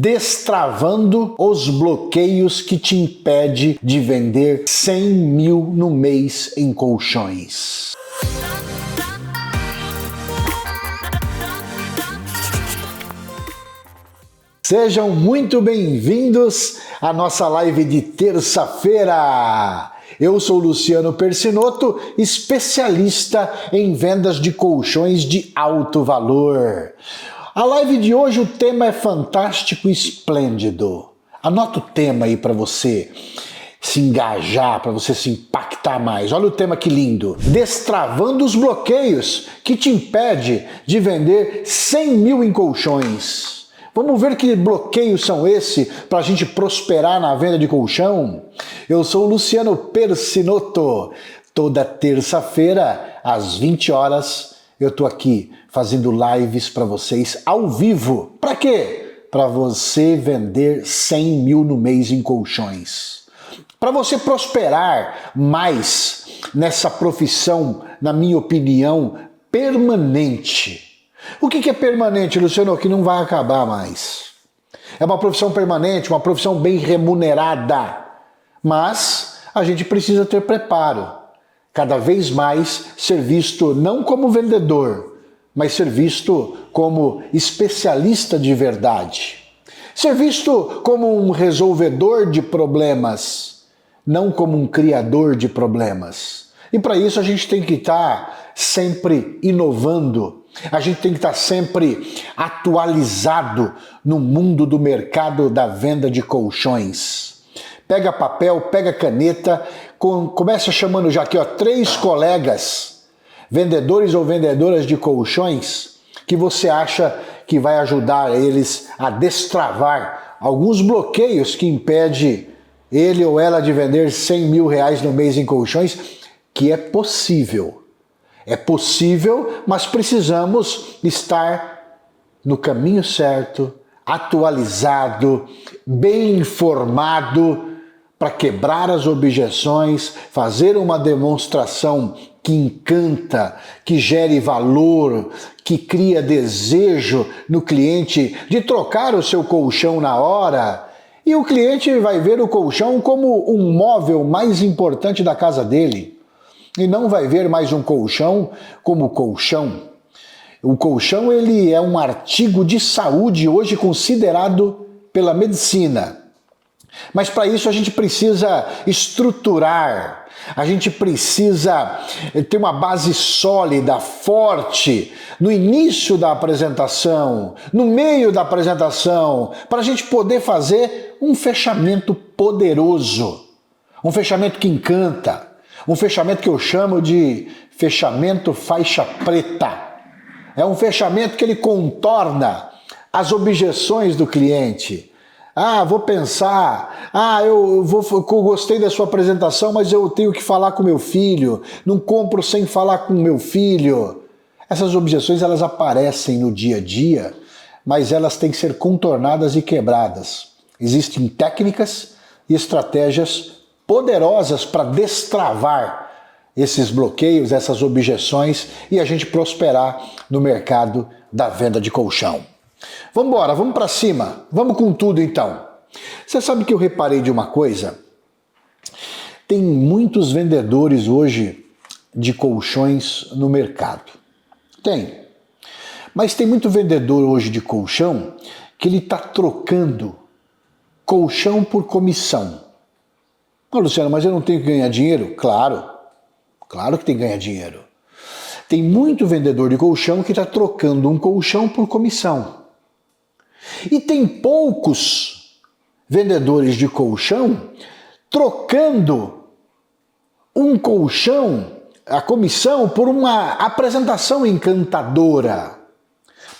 destravando os bloqueios que te impede de vender 100 mil no mês em colchões. Sejam muito bem-vindos à nossa live de terça-feira. Eu sou Luciano Persinotto, especialista em vendas de colchões de alto valor. A live de hoje, o tema é fantástico e esplêndido. Anota o tema aí para você se engajar, para você se impactar mais. Olha o tema que lindo. Destravando os bloqueios que te impede de vender 100 mil em colchões. Vamos ver que bloqueios são esses para a gente prosperar na venda de colchão? Eu sou o Luciano Persinotto. Toda terça-feira, às 20 horas, eu estou aqui fazendo lives para vocês ao vivo. Para quê? Para você vender 100 mil no mês em colchões. Para você prosperar mais nessa profissão, na minha opinião, permanente. O que é permanente, Luciano? Que não vai acabar mais. É uma profissão permanente, uma profissão bem remunerada. Mas a gente precisa ter preparo. Cada vez mais ser visto não como vendedor, mas ser visto como especialista de verdade. Ser visto como um resolvedor de problemas, não como um criador de problemas. E para isso a gente tem que estar sempre inovando. A gente tem que estar sempre atualizado no mundo do mercado da venda de colchões. Pega papel, pega caneta, começa chamando já aqui 3 colegas, vendedores ou vendedoras de colchões, que você acha que vai ajudar eles a destravar alguns bloqueios que impede ele ou ela de vender 100 mil reais no mês em colchões, que é possível. É possível, mas precisamos estar no caminho certo, atualizado, bem informado, para quebrar as objeções, fazer uma demonstração que encanta, que gere valor, que cria desejo no cliente de trocar o seu colchão na hora. E o cliente vai ver o colchão como um móvel mais importante da casa dele. E não vai ver mais um colchão como colchão. O colchão ele é um artigo de saúde hoje considerado pela medicina. Mas para isso a gente precisa estruturar, a gente precisa ter uma base sólida, forte, no início da apresentação, no meio da apresentação, para a gente poder fazer um fechamento poderoso, um fechamento que encanta. Um fechamento que eu chamo de fechamento faixa preta. É um fechamento que ele contorna as objeções do cliente. Vou pensar, eu gostei da sua apresentação, mas eu tenho que falar com meu filho, não compro sem falar com meu filho. Essas objeções elas aparecem no dia a dia, mas elas têm que ser contornadas e quebradas. Existem técnicas e estratégias poderosas para destravar esses bloqueios, essas objeções e a gente prosperar no mercado da venda de colchão. Vamos embora, vamos para cima, vamos com tudo então. Você sabe que eu reparei de uma coisa? Tem muitos vendedores hoje de colchões no mercado. Tem. Mas tem muito vendedor hoje de colchão que ele está trocando colchão por comissão. Luciano, mas eu não tenho que ganhar dinheiro? Claro que tem que ganhar dinheiro. Tem muito vendedor de colchão que está trocando um colchão por comissão. E tem poucos vendedores de colchão trocando um colchão, a comissão, por uma apresentação encantadora.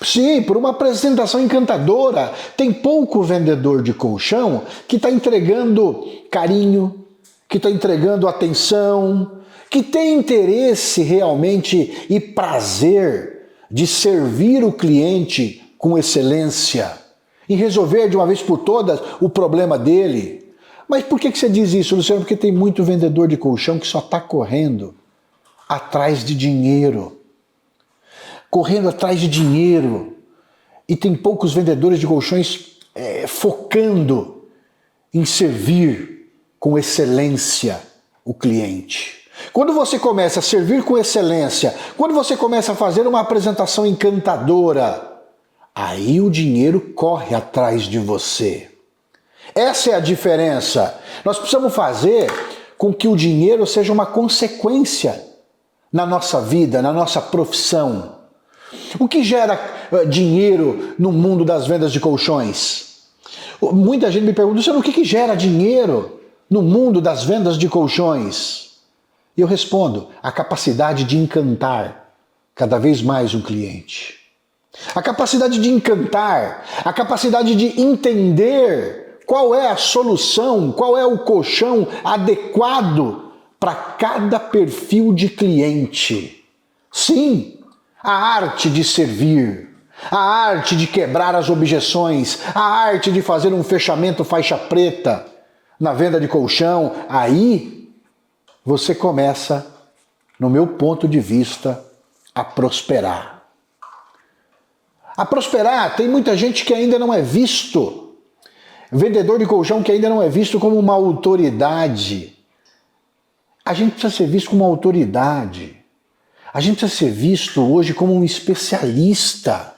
Sim, por uma apresentação encantadora. Tem pouco vendedor de colchão que está entregando carinho, que está entregando atenção, que tem interesse realmente e prazer de servir o cliente com excelência e resolver de uma vez por todas o problema dele. Mas por que você diz isso, Luciano? Porque tem muito vendedor de colchão que só está correndo atrás de dinheiro. Correndo atrás de dinheiro. E tem poucos vendedores de colchões focando em servir com excelência o cliente. Quando você começa a servir com excelência, quando você começa a fazer uma apresentação encantadora, aí o dinheiro corre atrás de você. Essa é a diferença. Nós precisamos fazer com que o dinheiro seja uma consequência na nossa vida, na nossa profissão. O que gera dinheiro no mundo das vendas de colchões? Muita gente me pergunta, o que gera dinheiro no mundo das vendas de colchões? E eu respondo, a capacidade de encantar cada vez mais um cliente. A capacidade de encantar, a capacidade de entender qual é a solução, qual é o colchão adequado para cada perfil de cliente. Sim, a arte de servir, a arte de quebrar as objeções, a arte de fazer um fechamento faixa preta na venda de colchão, aí você começa, no meu ponto de vista, a prosperar. A prosperar, tem muita gente que ainda não é visto, vendedor de colchão que ainda não é visto como uma autoridade. A gente precisa ser visto como uma autoridade. A gente precisa ser visto hoje como um especialista.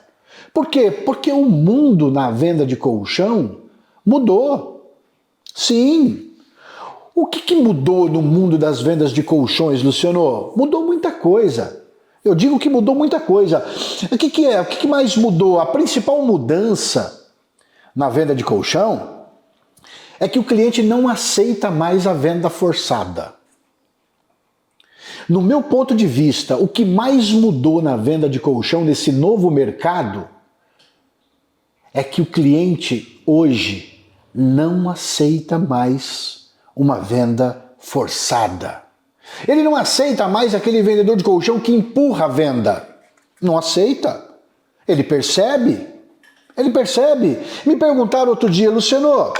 Por quê? Porque o mundo na venda de colchão mudou. Sim. O que mudou no mundo das vendas de colchões, Luciano? Mudou muita coisa. Eu digo que mudou muita coisa. O que mais mudou? A principal mudança na venda de colchão é que o cliente não aceita mais a venda forçada. No meu ponto de vista, o que mais mudou na venda de colchão nesse novo mercado é que o cliente hoje não aceita mais uma venda forçada. Ele não aceita mais aquele vendedor de colchão que empurra a venda. Não aceita. Ele percebe. Me perguntaram outro dia, Luciano,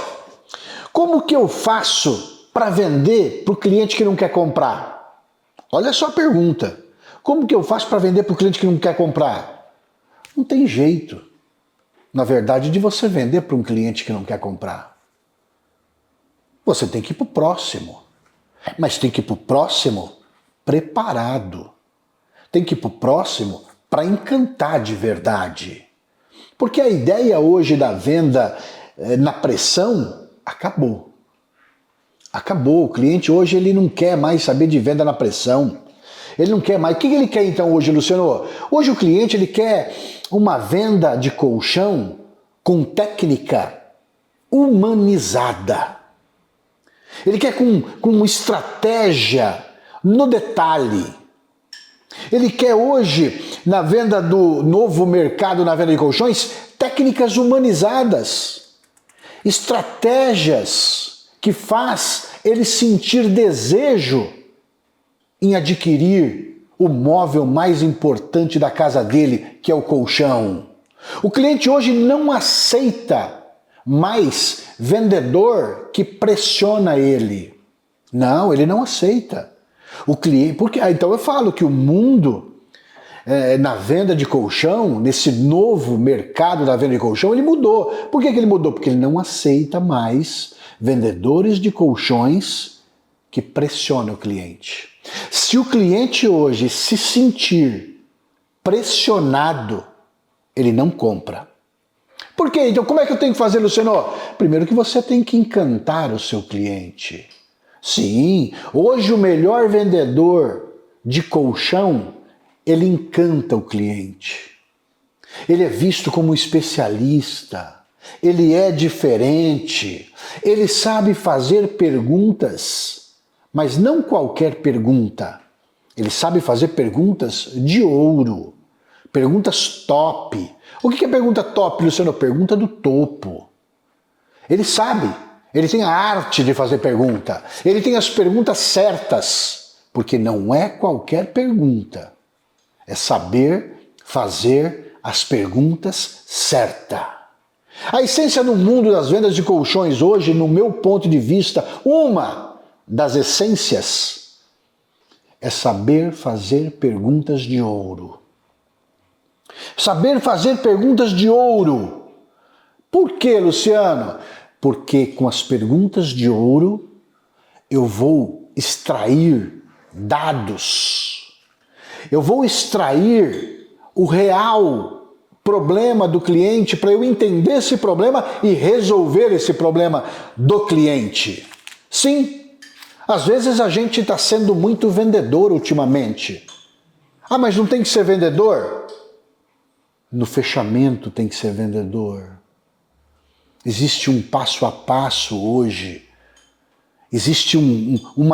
como que eu faço para vender para o cliente que não quer comprar? Olha só a pergunta. Como que eu faço para vender para o cliente que não quer comprar? Não tem jeito, na verdade, de você vender para um cliente que não quer comprar. Você tem que ir para o próximo. Mas tem que ir para o próximo preparado. Tem que ir para o próximo para encantar de verdade. Porque a ideia hoje da venda na pressão acabou. Acabou. O cliente hoje ele não quer mais saber de venda na pressão. Ele não quer mais. O que ele quer então hoje, Luciano? Hoje o cliente ele quer uma venda de colchão com técnica humanizada. Ele quer com estratégia no detalhe. Ele quer hoje, na venda do novo mercado, na venda de colchões, técnicas humanizadas. Estratégias que faz ele sentir desejo em adquirir o móvel mais importante da casa dele, que é o colchão. O cliente hoje não aceita mais vendedor que pressiona ele. Não, ele não aceita. O cliente, porque então eu falo que o mundo na venda de colchão, nesse novo mercado da venda de colchão, ele mudou. Por que ele mudou? Porque ele não aceita mais vendedores de colchões que pressionam o cliente. Se o cliente hoje se sentir pressionado, ele não compra. Por quê? Então como é que eu tenho que fazer, Luciano? Primeiro que você tem que encantar o seu cliente. Sim, hoje o melhor vendedor de colchão, ele encanta o cliente. Ele é visto como um especialista. Ele é diferente. Ele sabe fazer perguntas, mas não qualquer pergunta. Ele sabe fazer perguntas de ouro. Perguntas top. O que é pergunta top, Luciano? Pergunta do topo. Ele sabe. Ele tem a arte de fazer pergunta. Ele tem as perguntas certas. Porque não é qualquer pergunta. É saber fazer as perguntas certas. A essência no mundo das vendas de colchões hoje, no meu ponto de vista, uma das essências é saber fazer perguntas de ouro. Saber fazer perguntas de ouro. Por quê, Luciano? Porque com as perguntas de ouro eu vou extrair dados. Eu vou extrair o real problema do cliente para eu entender esse problema e resolver esse problema do cliente. Sim, às vezes a gente está sendo muito vendedor ultimamente. Ah, mas não tem que ser vendedor? No fechamento tem que ser vendedor. Existe um passo a passo hoje. Existe vamos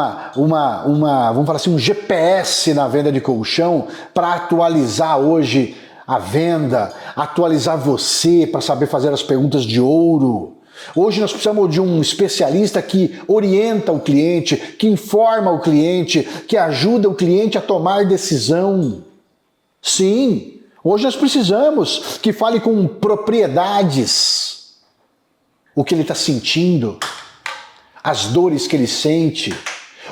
falar assim, um GPS na venda de colchão para atualizar hoje a venda, atualizar você para saber fazer as perguntas de ouro. Hoje nós precisamos de um especialista que orienta o cliente, que informa o cliente, que ajuda o cliente a tomar decisão. Sim, hoje nós precisamos que fale com propriedades o que ele está sentindo, as dores que ele sente,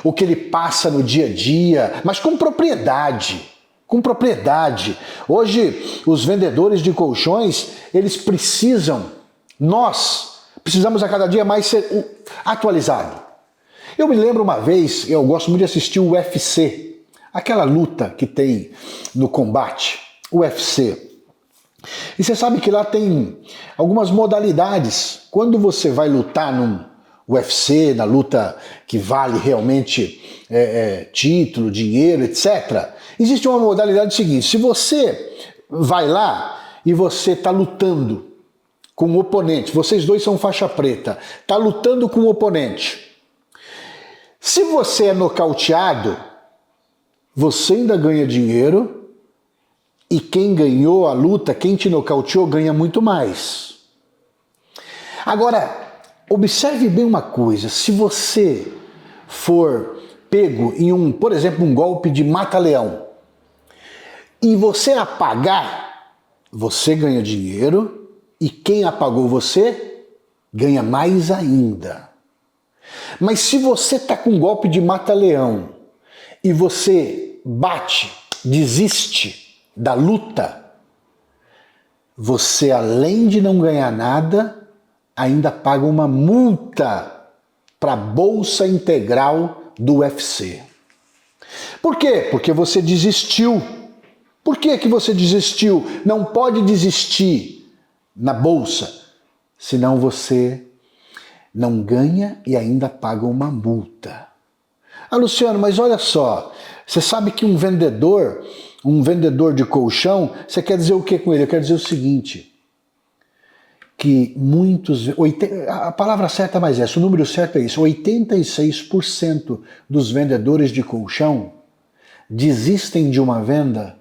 o que ele passa no dia a dia, mas com propriedade. Com propriedade. Hoje, os vendedores de colchões, eles nós precisamos a cada dia mais ser atualizados. Eu me lembro uma vez, eu gosto muito de assistir o UFC, aquela luta que tem no combate, o UFC. E você sabe que lá tem algumas modalidades. Quando você vai lutar num UFC, na luta que vale realmente título, dinheiro, etc., existe uma modalidade seguinte: se você vai lá e você está lutando com um oponente, vocês dois são faixa preta, está lutando com um oponente. Se você é nocauteado, você ainda ganha dinheiro e quem ganhou a luta, quem te nocauteou, ganha muito mais. Agora, observe bem uma coisa: se você for pego em por exemplo, um golpe de mata-leão e você apagar, você ganha dinheiro e quem apagou você ganha mais ainda. Mas se você está com um golpe de mata-leão e você bate, desiste da luta, você, além de não ganhar nada, ainda paga uma multa para a Bolsa Integral do UFC. Por quê? Porque você desistiu. Por que você desistiu? Não pode desistir na Bolsa, senão você não ganha e ainda paga uma multa. Ah, Luciano, mas olha só, você sabe que um vendedor de colchão, você quer dizer o que com ele? Eu quero dizer o seguinte, que a palavra certa é mais essa, o número certo é isso, 86% dos vendedores de colchão desistem de uma venda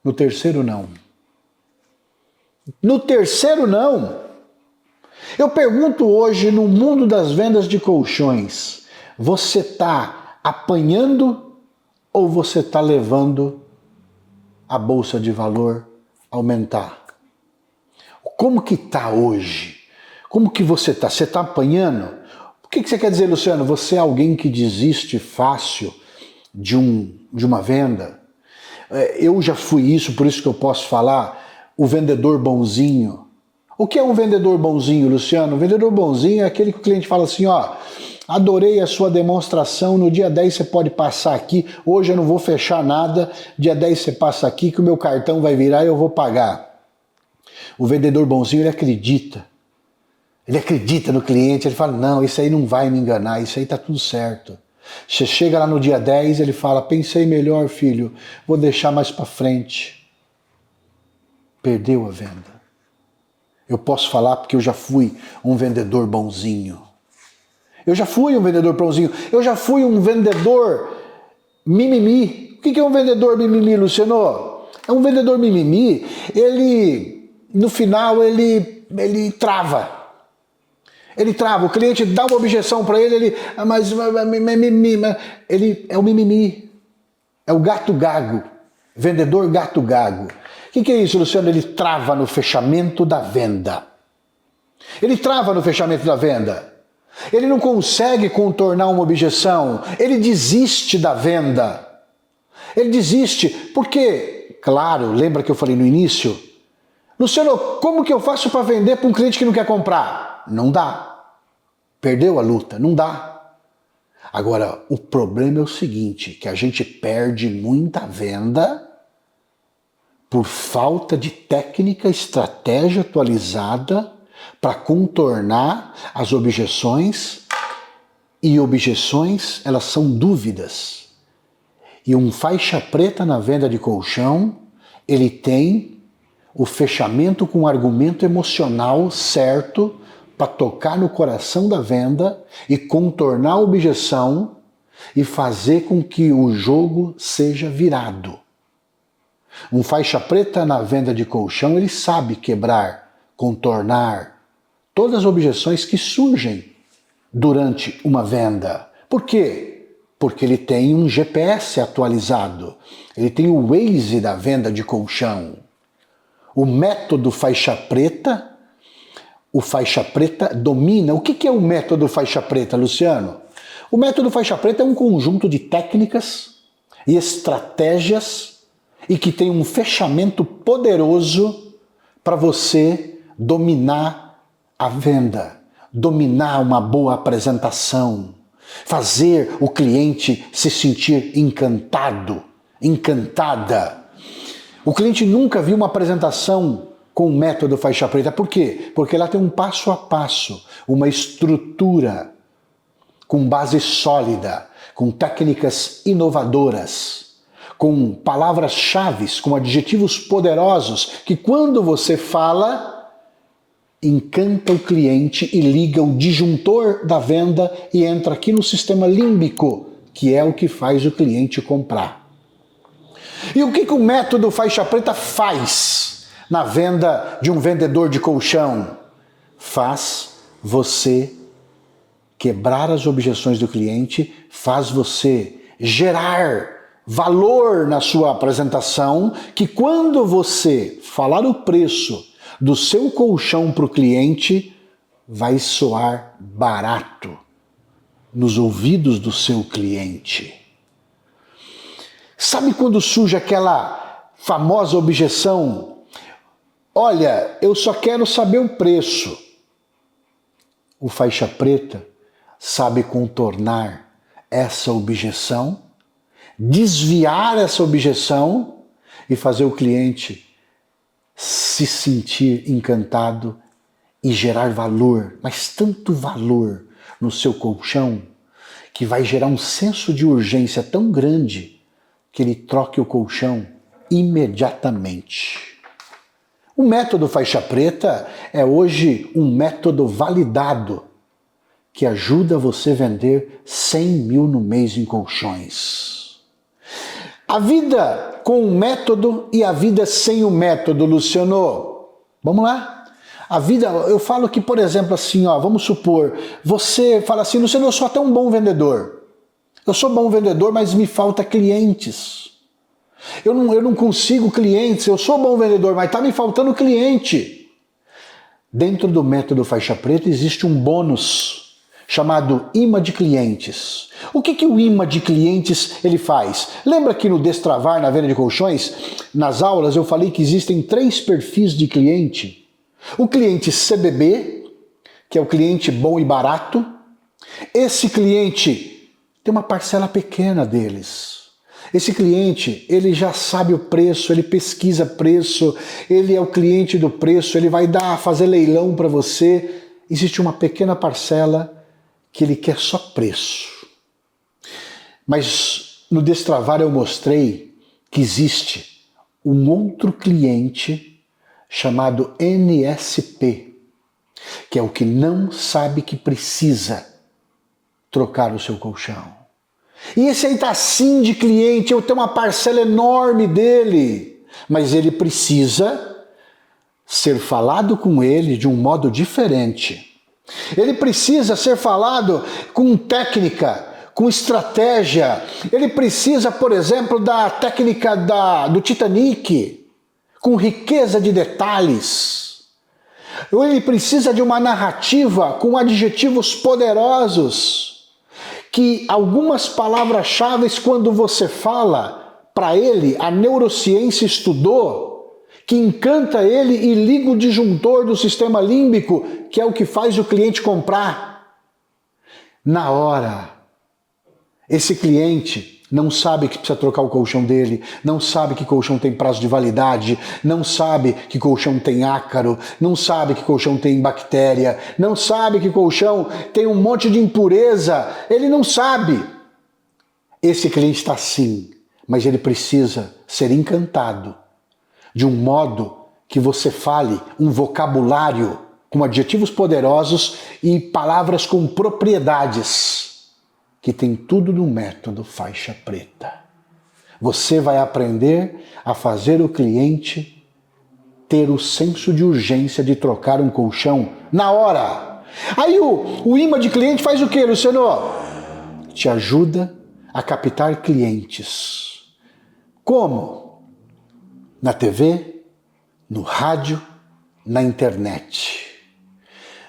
no terceiro não. No terceiro não. Eu pergunto hoje, no mundo das vendas de colchões, você está apanhando ou você está levando a bolsa de valor aumentar? Como que está hoje? Como que você está? Você está apanhando? O que você quer dizer, Luciano? Você é alguém que desiste fácil de uma venda? Eu já fui isso, por isso que eu posso falar o vendedor bonzinho. O que é um vendedor bonzinho, Luciano? O vendedor bonzinho é aquele que o cliente fala assim, ó, adorei a sua demonstração, no dia 10 você pode passar aqui, hoje eu não vou fechar nada, dia 10 você passa aqui que o meu cartão vai virar e eu vou pagar. O vendedor bonzinho, ele acredita no cliente, ele fala, não, isso aí não vai me enganar, isso aí tá tudo certo. Você chega lá no dia 10, ele fala, pensei melhor, filho, vou deixar mais para frente. Perdeu a venda. Eu posso falar porque eu já fui um vendedor bonzinho. Eu já fui um vendedor bonzinho. Eu já fui um vendedor mimimi. O que é um vendedor mimimi, Luciano? É um vendedor mimimi, no final, ele trava. Ele trava. O cliente dá uma objeção para ele ele é o mimimi. É o gato gago. Vendedor gato gago. O que é isso, Luciano? Ele trava no fechamento da venda. Ele trava no fechamento da venda. Ele não consegue contornar uma objeção. Ele desiste da venda. Ele desiste porque, claro, lembra que eu falei no início? Luciano, como que eu faço para vender para um cliente que não quer comprar? Não dá. Perdeu a luta, não dá. Agora, o problema é o seguinte, que a gente perde muita venda por falta de técnica, estratégia atualizada para contornar as objeções, e objeções, elas são dúvidas. E um faixa preta na venda de colchão, ele tem o fechamento com um argumento emocional certo para tocar no coração da venda e contornar a objeção e fazer com que o jogo seja virado. Um faixa preta na venda de colchão, ele sabe quebrar, contornar todas as objeções que surgem durante uma venda. Por quê? Porque ele tem um GPS atualizado, ele tem o Waze da venda de colchão. O método faixa preta, o faixa preta domina. O que é o método faixa preta, Luciano? O método faixa preta é um conjunto de técnicas e estratégias e que tem um fechamento poderoso para você dominar a venda, dominar uma boa apresentação, fazer o cliente se sentir encantado, encantada. O cliente nunca viu uma apresentação com o método faixa preta. Por quê? Porque ela tem um passo a passo, uma estrutura com base sólida, com técnicas inovadoras, com palavras-chave, com adjetivos poderosos, que quando você fala, encanta o cliente e liga o disjuntor da venda e entra aqui no sistema límbico, que é o que faz o cliente comprar. E o que o método faixa preta faz na venda de um vendedor de colchão? Faz você quebrar as objeções do cliente, faz você gerar valor na sua apresentação, que quando você falar o preço do seu colchão para o cliente, vai soar barato nos ouvidos do seu cliente. Sabe quando surge aquela famosa objeção? Olha, eu só quero saber o preço. O faixa preta sabe contornar essa objeção, desviar essa objeção e fazer o cliente se sentir encantado e gerar valor, mas tanto valor no seu colchão que vai gerar um senso de urgência tão grande que ele troque o colchão imediatamente. O método faixa preta é hoje um método validado que ajuda você a vender 100 mil no mês em colchões. A vida com o método e a vida sem o método, Luciano. Vamos lá? A vida, eu falo que, por exemplo, assim, ó, vamos supor, você fala assim, Luciano, eu sou até um bom vendedor. Eu sou bom vendedor, mas me falta clientes. Eu não consigo clientes, eu sou bom vendedor, mas está me faltando cliente. Dentro do método faixa preta existe um bônus chamado imã de clientes. O que o imã de clientes ele faz? Lembra que no Destravar, na venda de colchões, nas aulas eu falei que existem 3 perfis de cliente? O cliente CBB, que é o cliente bom e barato. Esse cliente tem uma parcela pequena deles. Esse cliente, ele já sabe o preço, ele pesquisa preço, ele é o cliente do preço, ele vai fazer leilão para você. Existe uma pequena parcela que ele quer só preço. Mas no Destravar eu mostrei que existe um outro cliente chamado NSP, que é o que não sabe que precisa trocar o seu colchão. E esse aí tá assim de cliente, eu tenho uma parcela enorme dele, mas ele precisa ser falado com ele de um modo diferente. Ele precisa ser falado com técnica, com estratégia. Ele precisa, por exemplo, da técnica do Titanic, com riqueza de detalhes. Ou ele precisa de uma narrativa com adjetivos poderosos, que algumas palavras-chave, quando você fala para ele, a neurociência estudou que encanta ele e liga o disjuntor do sistema límbico, que é o que faz o cliente comprar. Na hora, esse cliente não sabe que precisa trocar o colchão dele, não sabe que colchão tem prazo de validade, não sabe que colchão tem ácaro, não sabe que colchão tem bactéria, não sabe que colchão tem um monte de impureza, ele não sabe. Esse cliente está sim, mas ele precisa ser encantado de um modo que você fale um vocabulário com adjetivos poderosos e palavras com propriedades, que tem tudo no método faixa preta. Você vai aprender a fazer o cliente ter o senso de urgência de trocar um colchão na hora. Aí o imã de cliente faz o quê, Luciano? Te ajuda a captar clientes. Como? Na TV, no rádio, na internet.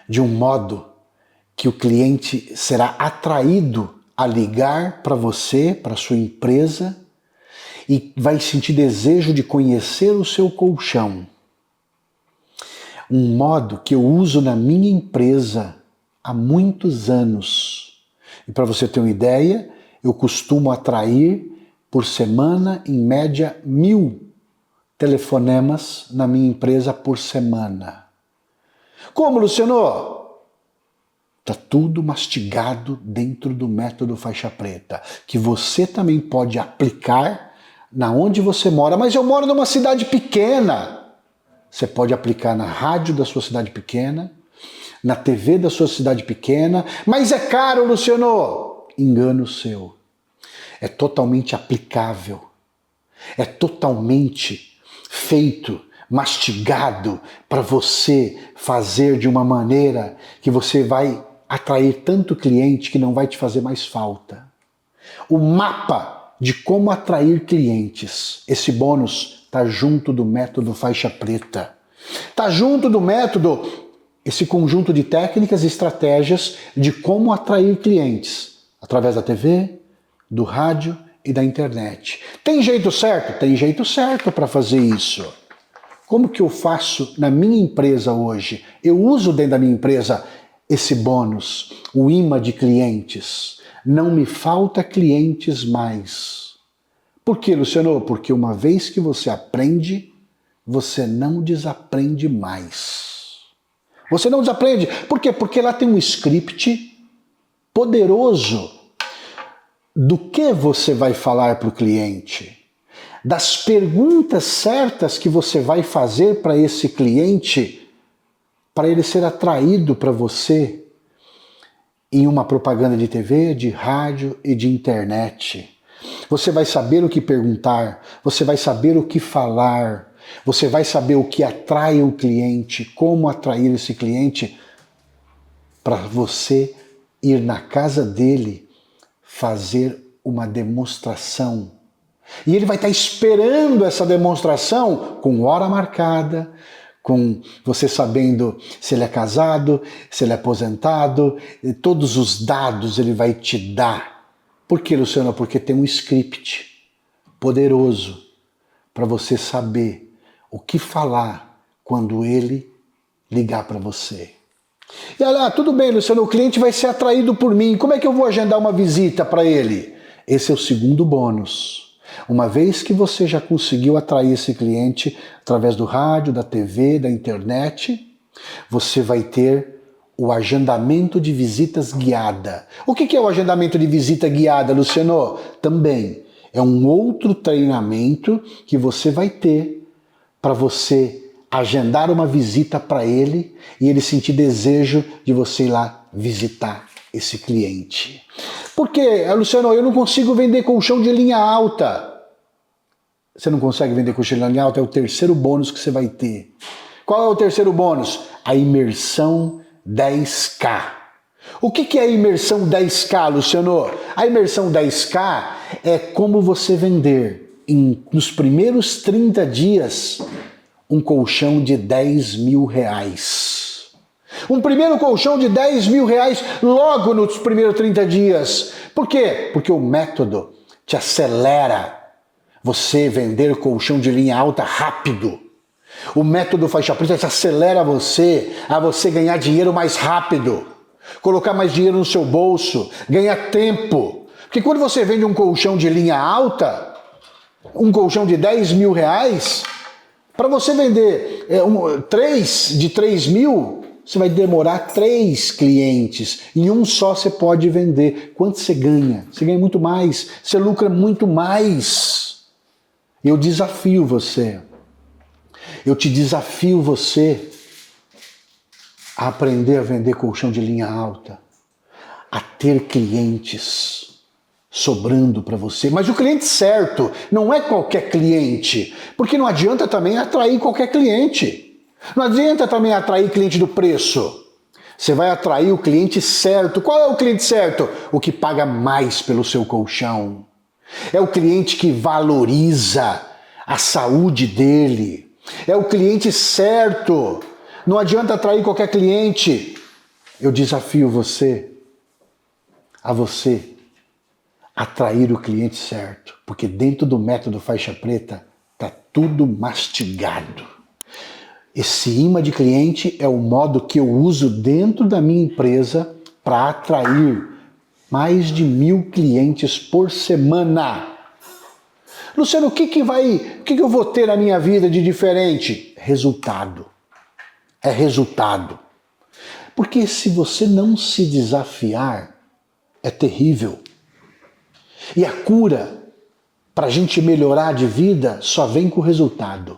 De um modo que o cliente será atraído a ligar para você, para sua empresa, e vai sentir desejo de conhecer o seu colchão. Um modo que eu uso na minha empresa há muitos anos. E para você ter uma ideia, eu costumo atrair por semana, em média, 1000 telefonemas na minha empresa por semana. Como, Luciano? Está tudo mastigado dentro do método faixa preta, que você também pode aplicar na onde você mora. Mas eu moro numa cidade pequena. Você pode aplicar na rádio da sua cidade pequena, na TV da sua cidade pequena. Mas é caro, Luciano. Engano seu. É totalmente aplicável. É totalmente feito, mastigado para você fazer de uma maneira que você vai atrair tanto cliente que não vai te fazer mais falta. O mapa de como atrair clientes, esse bônus está junto do método faixa preta. Está junto do método, esse conjunto de técnicas e estratégias de como atrair clientes, através da TV, do rádio e da internet. Tem jeito certo? Tem jeito certo para fazer isso. Como que eu faço na minha empresa hoje? Eu uso dentro da minha empresa esse bônus, o imã de clientes. Não me falta clientes mais. Por quê, Luciano? Porque uma vez que você aprende, você não desaprende mais. Você não desaprende. Por quê? Porque lá tem um script poderoso do que você vai falar para o cliente, das perguntas certas que você vai fazer para esse cliente, para ele ser atraído para você em uma propaganda de TV, de rádio e de internet. Você vai saber o que perguntar, você vai saber o que falar, você vai saber o que atrai o cliente, como atrair esse cliente para você ir na casa dele fazer uma demonstração. E ele vai estar esperando essa demonstração com hora marcada, com você sabendo se ele é casado, se ele é aposentado, todos os dados ele vai te dar. Por quê, Luciano? Porque tem um script poderoso para você saber o que falar quando ele ligar para você. E olha, tudo bem, Luciano, o cliente vai ser atraído por mim. Como é que eu vou agendar uma visita para ele? Esse é o segundo bônus. Uma vez que você já conseguiu atrair esse cliente através do rádio, da TV, da internet, você vai ter o agendamento de visitas guiada. O que é o agendamento de visita guiada, Luciano? Também é um outro treinamento que você vai ter para você agendar uma visita para ele e ele sentir desejo de você ir lá visitar esse cliente. Por quê, Luciano? Eu não consigo vender colchão de linha alta. Você não consegue vender colchão de linha alta? É o terceiro bônus que você vai ter. Qual é o terceiro bônus? A imersão 10K. O que é a imersão 10K, Luciano? A imersão 10K é como você vender nos primeiros 30 dias um colchão de 10 mil reais. Um primeiro colchão de 10 mil reais logo nos primeiros 30 dias. Por quê? Porque o método te acelera você vender colchão de linha alta rápido. O método faixa preta acelera você a você ganhar dinheiro mais rápido, colocar mais dinheiro no seu bolso, ganhar tempo. Porque quando você vende um colchão de linha alta, um colchão de 10 mil reais, para você vender 3 de 3 mil, você vai demorar 3 clientes. Em um só você pode vender. Quanto você ganha? Você ganha muito mais, você lucra muito mais. Eu desafio você. Eu te desafio você a aprender a vender colchão de linha alta, a ter clientes sobrando para você, mas o cliente certo, não é qualquer cliente, porque não adianta também atrair qualquer cliente, não adianta também atrair cliente do preço, você vai atrair o cliente certo. Qual é o cliente certo? O que paga mais pelo seu colchão, é o cliente que valoriza a saúde dele, é o cliente certo, não adianta atrair qualquer cliente. Eu desafio você a você atrair o cliente certo, porque dentro do método faixa preta está tudo mastigado. Esse imã de cliente é o modo que eu uso dentro da minha empresa para atrair mais de 1.000 clientes por semana. Luciano, o que eu vou ter na minha vida de diferente? Resultado. É resultado. Porque se você não se desafiar, é terrível. E a cura para a gente melhorar de vida só vem com resultado.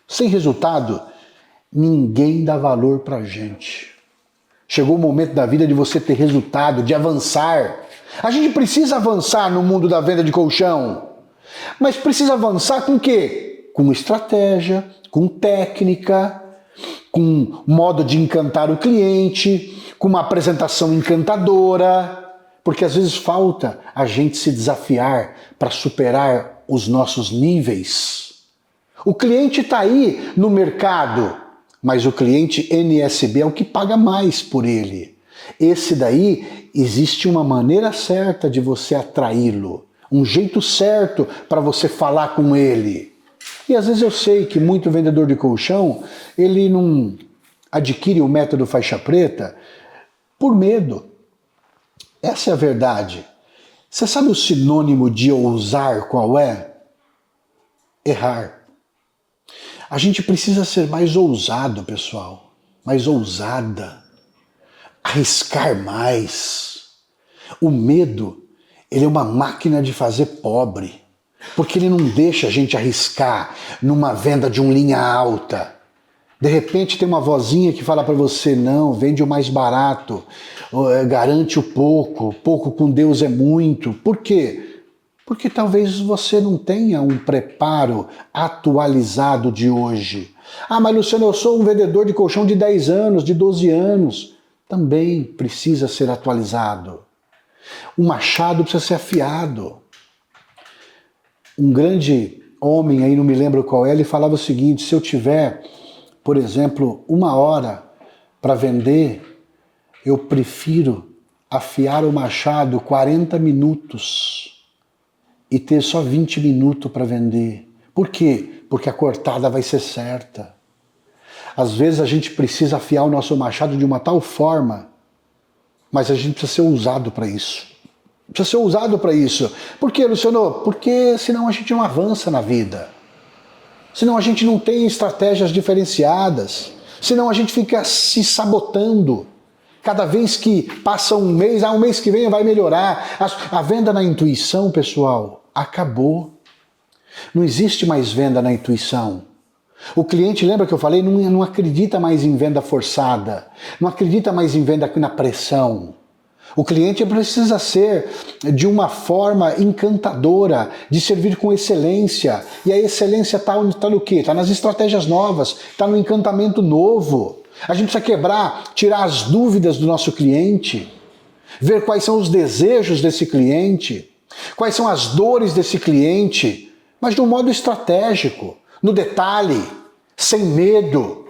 Sem resultado, ninguém dá valor para a gente. Chegou o momento da vida de você ter resultado, de avançar. A gente precisa avançar no mundo da venda de colchão. Mas precisa avançar com o quê? Com estratégia, com técnica, com modo de encantar o cliente, com uma apresentação encantadora. Porque às vezes falta a gente se desafiar para superar os nossos níveis. O cliente está aí no mercado, mas o cliente NSB é o que paga mais por ele. Esse daí, existe uma maneira certa de você atraí-lo, um jeito certo para você falar com ele. E às vezes eu sei que muito vendedor de colchão, ele não adquire o método faixa preta por medo. Essa é a verdade. Você sabe o sinônimo de ousar qual é? Errar. A gente precisa ser mais ousado, pessoal. Mais ousada. Arriscar mais. O medo, ele é uma máquina de fazer pobre. Porque ele não deixa a gente arriscar numa venda de linha alta. De repente tem uma vozinha que fala para você, não, vende o mais barato, garante o pouco, pouco com Deus é muito. Por quê? Porque talvez você não tenha um preparo atualizado de hoje. Ah, mas Luciano, eu sou um vendedor de colchão de 10 anos, de 12 anos. Também precisa ser atualizado. O machado precisa ser afiado. Um grande homem, aí não me lembro qual é, ele falava o seguinte, se eu tiver, por exemplo, 1 hora para vender, eu prefiro afiar o machado 40 minutos e ter só 20 minutos para vender. Por quê? Porque a cortada vai ser certa. Às vezes a gente precisa afiar o nosso machado de uma tal forma, mas a gente precisa ser ousado para isso. Precisa ser ousado para isso. Por quê, Luciano? Porque senão a gente não avança na vida. Senão a gente não tem estratégias diferenciadas. Senão a gente fica se sabotando. Cada vez que passa um mês que vem vai melhorar. A venda na intuição, pessoal, acabou. Não existe mais venda na intuição. O cliente, lembra que eu falei, não acredita mais em venda forçada. Não acredita mais em venda na pressão. O cliente precisa ser de uma forma encantadora, de servir com excelência. E a excelência está no quê? Está nas estratégias novas, está no encantamento novo. A gente precisa tirar as dúvidas do nosso cliente, ver quais são os desejos desse cliente, quais são as dores desse cliente, mas de um modo estratégico, no detalhe, sem medo.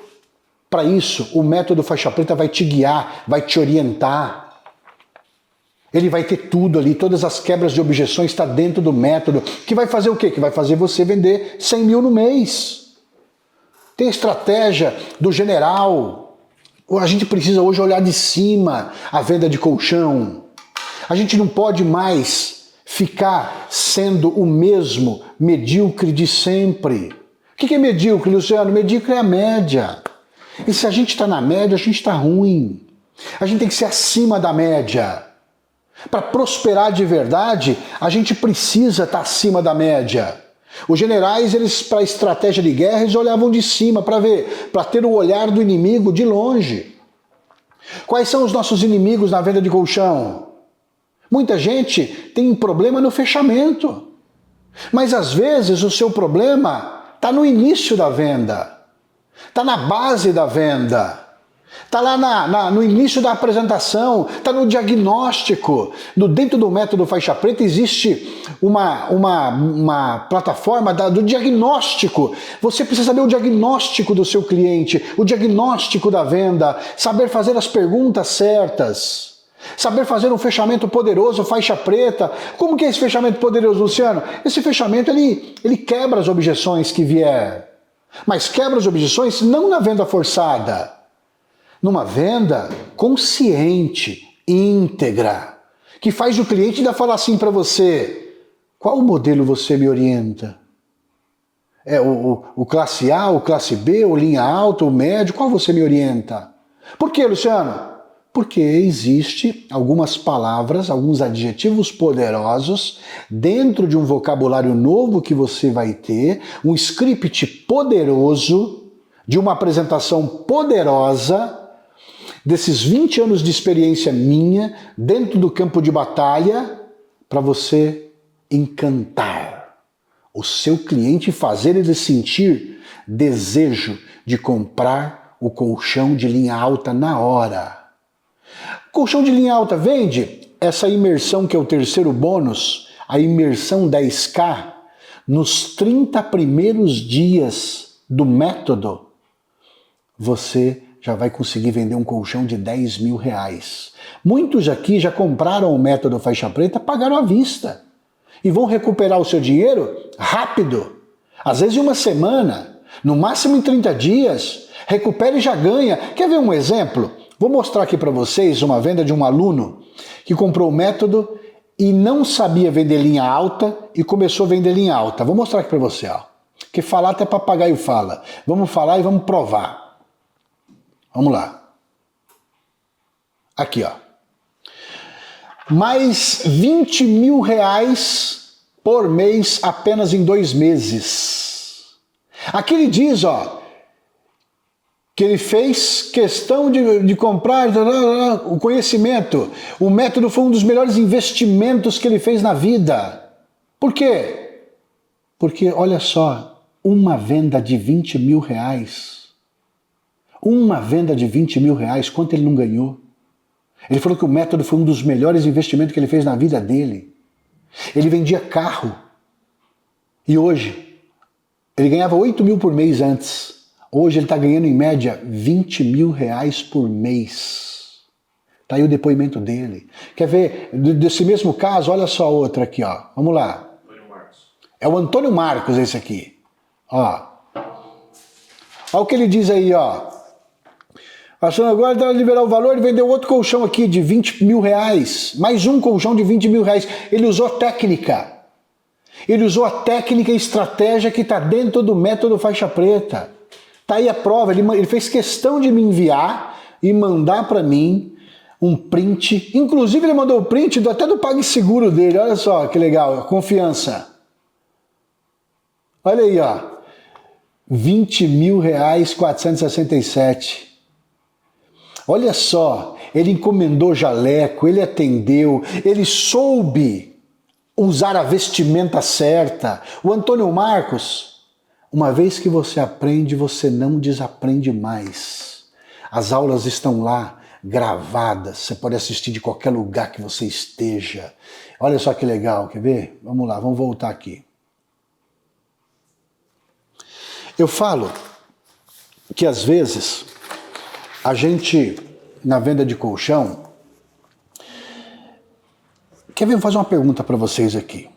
Para isso, o método faixa preta vai te guiar, vai te orientar. Ele vai ter tudo ali, todas as quebras de objeções está dentro do método, que vai fazer o quê? Que vai fazer você vender 100 mil no mês. Tem a estratégia do general. A gente precisa hoje olhar de cima a venda de colchão. A gente não pode mais ficar sendo o mesmo medíocre de sempre. O que é medíocre, Luciano? Medíocre é a média. E se a gente está na média, a gente está ruim. A gente tem que ser acima da média. Para prosperar de verdade, a gente precisa estar acima da média. Os generais, eles para a estratégia de guerra, eles olhavam de cima para ver, para ter o olhar do inimigo de longe. Quais são os nossos inimigos na venda de colchão? Muita gente tem um problema no fechamento. Mas às vezes o seu problema está no início da venda. Está na base da venda. Está lá no início da apresentação, está no diagnóstico. Dentro do método Faixa Preta existe uma plataforma do diagnóstico. Você precisa saber o diagnóstico do seu cliente, o diagnóstico da venda, saber fazer as perguntas certas, saber fazer um fechamento poderoso, Faixa Preta. Como que é esse fechamento poderoso, Luciano? Esse fechamento ele quebra as objeções que vier, mas quebra as objeções não na venda forçada, numa venda consciente, íntegra, que faz o cliente ainda falar assim para você: qual modelo você me orienta? É o classe A, o classe B, o linha alta, o médio, qual você me orienta? Por quê, Luciano? Porque existe algumas palavras, alguns adjetivos poderosos dentro de um vocabulário novo que você vai ter, um script poderoso, de uma apresentação poderosa, desses 20 anos de experiência minha dentro do campo de batalha, para você encantar o seu cliente e fazer ele sentir desejo de comprar o colchão de linha alta na hora. Colchão de linha alta vende essa imersão que é o terceiro bônus, a imersão 10K, nos 30 primeiros dias do método, você já vai conseguir vender um colchão de 10 mil reais. Muitos aqui já compraram o método Faixa Preta, pagaram à vista e vão recuperar o seu dinheiro rápido. Às vezes em uma semana, no máximo em 30 dias, recupera e já ganha. Quer ver um exemplo? Vou mostrar aqui para vocês uma venda de um aluno que comprou o método e não sabia vender linha alta e começou a vender linha alta. Vou mostrar aqui para você, ó. Porque falar até papagaio fala. Vamos falar e vamos provar. Vamos lá. Aqui, ó. Mais 20 mil reais por mês apenas em 2 meses. Aqui ele diz, ó, que ele fez questão de comprar o conhecimento. O método foi um dos melhores investimentos que ele fez na vida. Por quê? Porque, olha só, uma venda de 20 mil reais... Uma venda de 20 mil reais, quanto ele não ganhou? Ele falou que o método foi um dos melhores investimentos que ele fez na vida dele. Ele vendia carro. E hoje, ele ganhava 8 mil por mês antes. Hoje ele está ganhando em média 20 mil reais por mês. Está aí o depoimento dele. Quer ver? Desse mesmo caso, olha só outra aqui, ó. Vamos lá. É o Antônio Marcos esse aqui. Ó. Olha o que ele diz aí, ó. Achando agora dá liberar o valor e vendeu outro colchão aqui de 20 mil reais. Mais um colchão de 20 mil reais. Ele usou técnica. Ele usou a técnica e estratégia que está dentro do método Faixa Preta. Está aí a prova. Ele fez questão de me enviar e mandar para mim um print. Inclusive ele mandou o print até do PagSeguro dele. Olha só que legal. A confiança. Olha aí, ó. 20 mil reais 467. Olha só, ele encomendou jaleco, ele atendeu, ele soube usar a vestimenta certa. O Antônio Marcos, uma vez que você aprende, você não desaprende mais. As aulas estão lá, gravadas, você pode assistir de qualquer lugar que você esteja. Olha só que legal, quer ver? Vamos lá, vamos voltar aqui. Eu falo que às vezes a gente, na venda de colchão, quer ver, eu vou fazer uma pergunta para vocês aqui.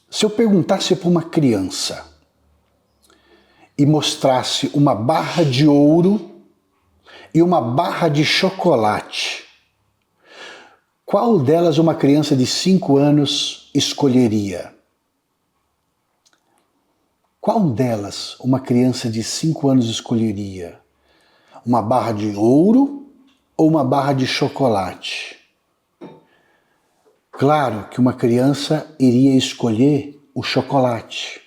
Se eu perguntasse para uma criança, e mostrasse uma barra de ouro e uma barra de chocolate, qual delas uma criança de 5 anos escolheria? Qual delas uma criança de 5 anos escolheria? Uma barra de ouro ou uma barra de chocolate? Claro que uma criança iria escolher o chocolate.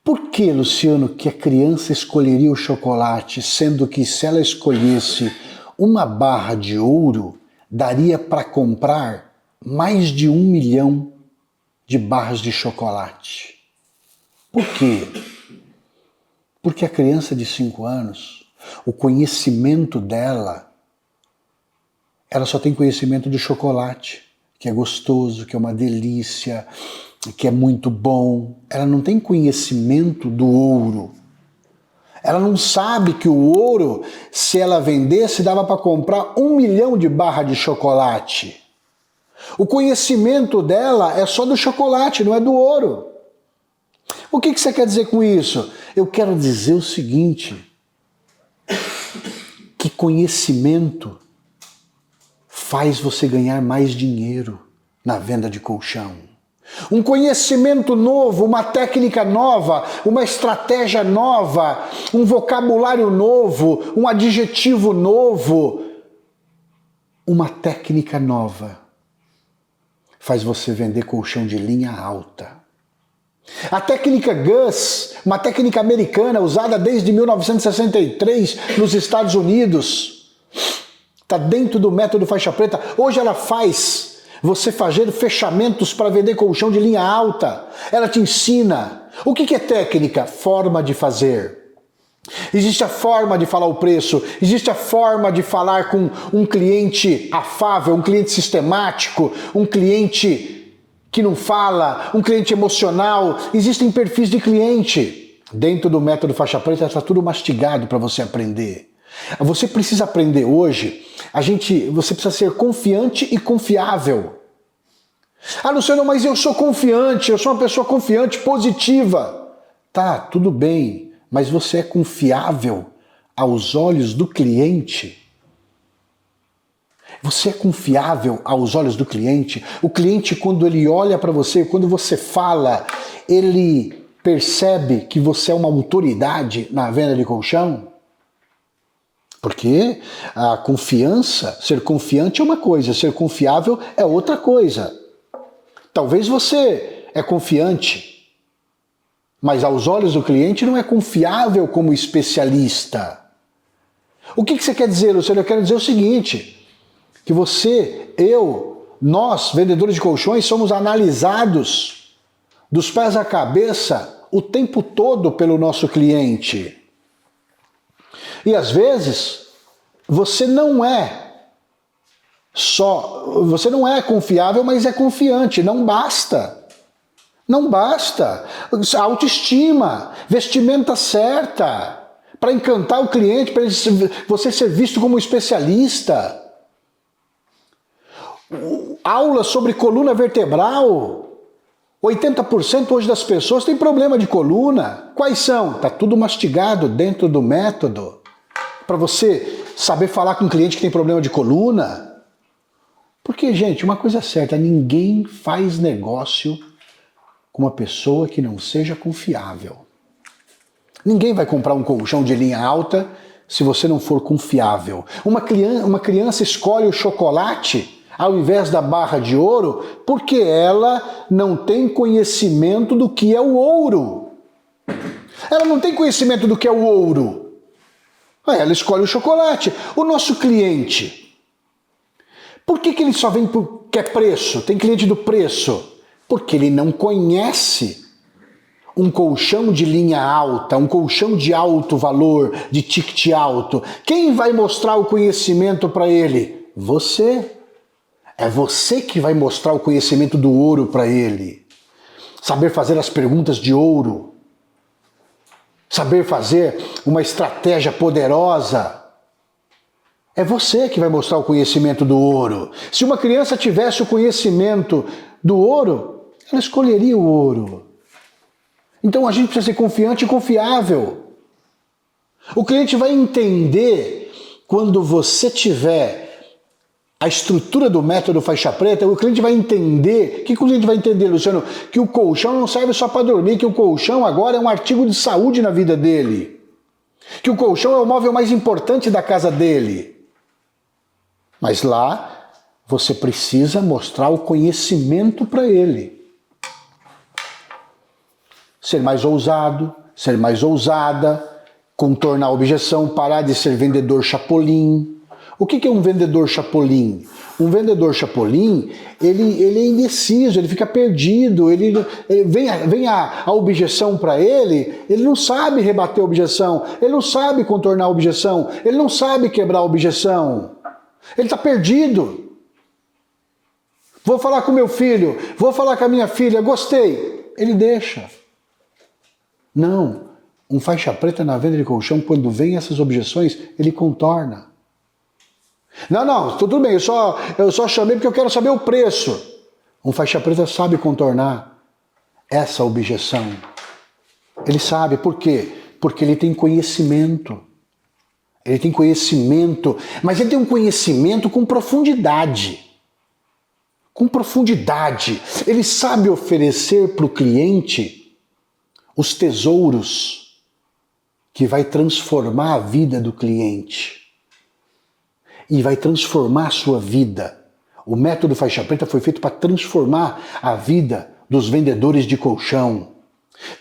Por que, Luciano, que a criança escolheria o chocolate, sendo que se ela escolhesse uma barra de ouro, daria para comprar mais de 1 milhão de barras de chocolate? Por quê? Porque a criança de 5 anos, o conhecimento dela, ela só tem conhecimento do chocolate, que é gostoso, que é uma delícia, que é muito bom. Ela não tem conhecimento do ouro. Ela não sabe que o ouro, se ela vendesse, dava para comprar 1 milhão de barras de chocolate. O conhecimento dela é só do chocolate, não é do ouro. O que você quer dizer com isso? Eu quero dizer o seguinte, que conhecimento faz você ganhar mais dinheiro na venda de colchão. Um conhecimento novo, uma técnica nova, uma estratégia nova, um vocabulário novo, um adjetivo novo, uma técnica nova faz você vender colchão de linha alta. A técnica Gus, uma técnica americana usada desde 1963 nos Estados Unidos, está dentro do método faixa preta. Hoje ela faz você fazer fechamentos para vender colchão de linha alta. Ela te ensina. O que é técnica? Forma de fazer. Existe a forma de falar o preço, existe a forma de falar com um cliente afável, um cliente sistemático, um cliente que não fala, um cliente emocional. Existem perfis de cliente. Dentro do método faixa preta está tudo mastigado para você aprender. Você precisa aprender hoje, você precisa ser confiante e confiável. Ah, Luciano, mas eu sou confiante, eu sou uma pessoa confiante, positiva. Tá, tudo bem, mas você é confiável aos olhos do cliente? Você é confiável aos olhos do cliente? O cliente, quando ele olha para você, quando você fala, ele percebe que você é uma autoridade na venda de colchão? Porque a confiança, ser confiante é uma coisa, ser confiável é outra coisa. Talvez você é confiante, mas aos olhos do cliente não é confiável como especialista. O que você quer dizer, Luciano? Eu quero dizer o seguinte, que você, nós, vendedores de colchões, somos analisados dos pés à cabeça o tempo todo pelo nosso cliente. E às vezes, você não é confiável, mas é confiante. Não basta. Não basta. Autoestima, vestimenta certa, para encantar o cliente, para você ser visto como um especialista. Aula sobre coluna vertebral. 80% hoje das pessoas têm problema de coluna. Quais são? Está tudo mastigado dentro do método. Para você saber falar com um cliente que tem problema de coluna. Porque, gente, uma coisa é certa, ninguém faz negócio com uma pessoa que não seja confiável. Ninguém vai comprar um colchão de linha alta se você não for confiável. Uma criança escolhe o chocolate ao invés da barra de ouro porque ela não tem conhecimento do que é o ouro. Ela não tem conhecimento do que é o ouro. Ela escolhe o chocolate. O nosso cliente, por que ele só vem porque é preço? Tem cliente do preço. Porque ele não conhece um colchão de linha alta, um colchão de alto valor, de ticket alto. Quem vai mostrar o conhecimento para ele? Você. É você que vai mostrar o conhecimento do ouro para ele. Saber fazer as perguntas de ouro. Saber fazer uma estratégia poderosa. É você que vai mostrar o conhecimento do ouro. Se uma criança tivesse o conhecimento do ouro, ela escolheria o ouro. Então a gente precisa ser confiante e confiável. O cliente vai entender quando você tiver a estrutura do método faixa preta, o cliente vai entender. O que o cliente vai entender, Luciano? Que o colchão não serve só para dormir, que o colchão agora é um artigo de saúde na vida dele. Que o colchão é o móvel mais importante da casa dele. Mas lá você precisa mostrar o conhecimento para ele. Ser mais ousado, ser mais ousada, contornar a objeção, parar de ser vendedor chapolim. O que é um vendedor chapolim? Um vendedor chapolim, ele é indeciso, ele fica perdido, vem a objeção para ele não sabe rebater a objeção, ele não sabe contornar a objeção, ele não sabe quebrar a objeção. Ele está perdido. Vou falar com meu filho, vou falar com a minha filha, gostei. Ele deixa. Não, um faixa preta na venda de colchão, quando vem essas objeções, ele contorna. Não, tudo bem, eu só chamei porque eu quero saber o preço. Um faixa preta sabe contornar essa objeção. Ele sabe, por quê? Porque ele tem conhecimento. Ele tem conhecimento, mas ele tem um conhecimento com profundidade. Com profundidade. Ele sabe oferecer para o cliente os tesouros que vai transformar a vida do cliente. E vai transformar a sua vida. O método faixa preta foi feito para transformar a vida dos vendedores de colchão.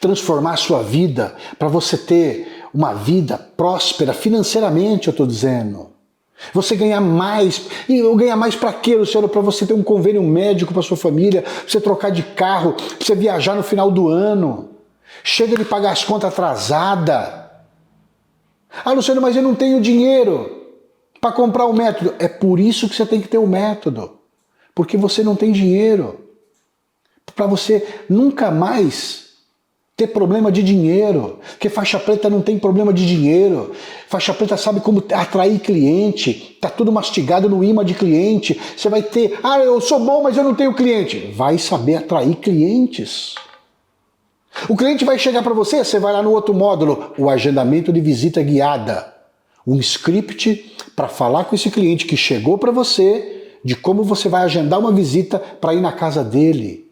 Transformar a sua vida para você ter uma vida próspera financeiramente, eu estou dizendo. Você ganhar mais. E eu ganhar mais para quê, Luciano? Para você ter um convênio médico para sua família, para você trocar de carro, para você viajar no final do ano. Chega de pagar as contas atrasadas. Ah, Luciano, mas eu não tenho dinheiro para comprar o método. É por isso que você tem que ter o método. Porque você não tem dinheiro. Para você nunca mais ter problema de dinheiro. Porque faixa preta não tem problema de dinheiro. Faixa preta sabe como atrair cliente. Está tudo mastigado no imã de cliente. Você vai ter, eu sou bom, mas eu não tenho cliente. Vai saber atrair clientes. O cliente vai chegar para você, você vai lá no outro módulo, o agendamento de visita guiada. Um script para falar com esse cliente que chegou para você de como você vai agendar uma visita para ir na casa dele,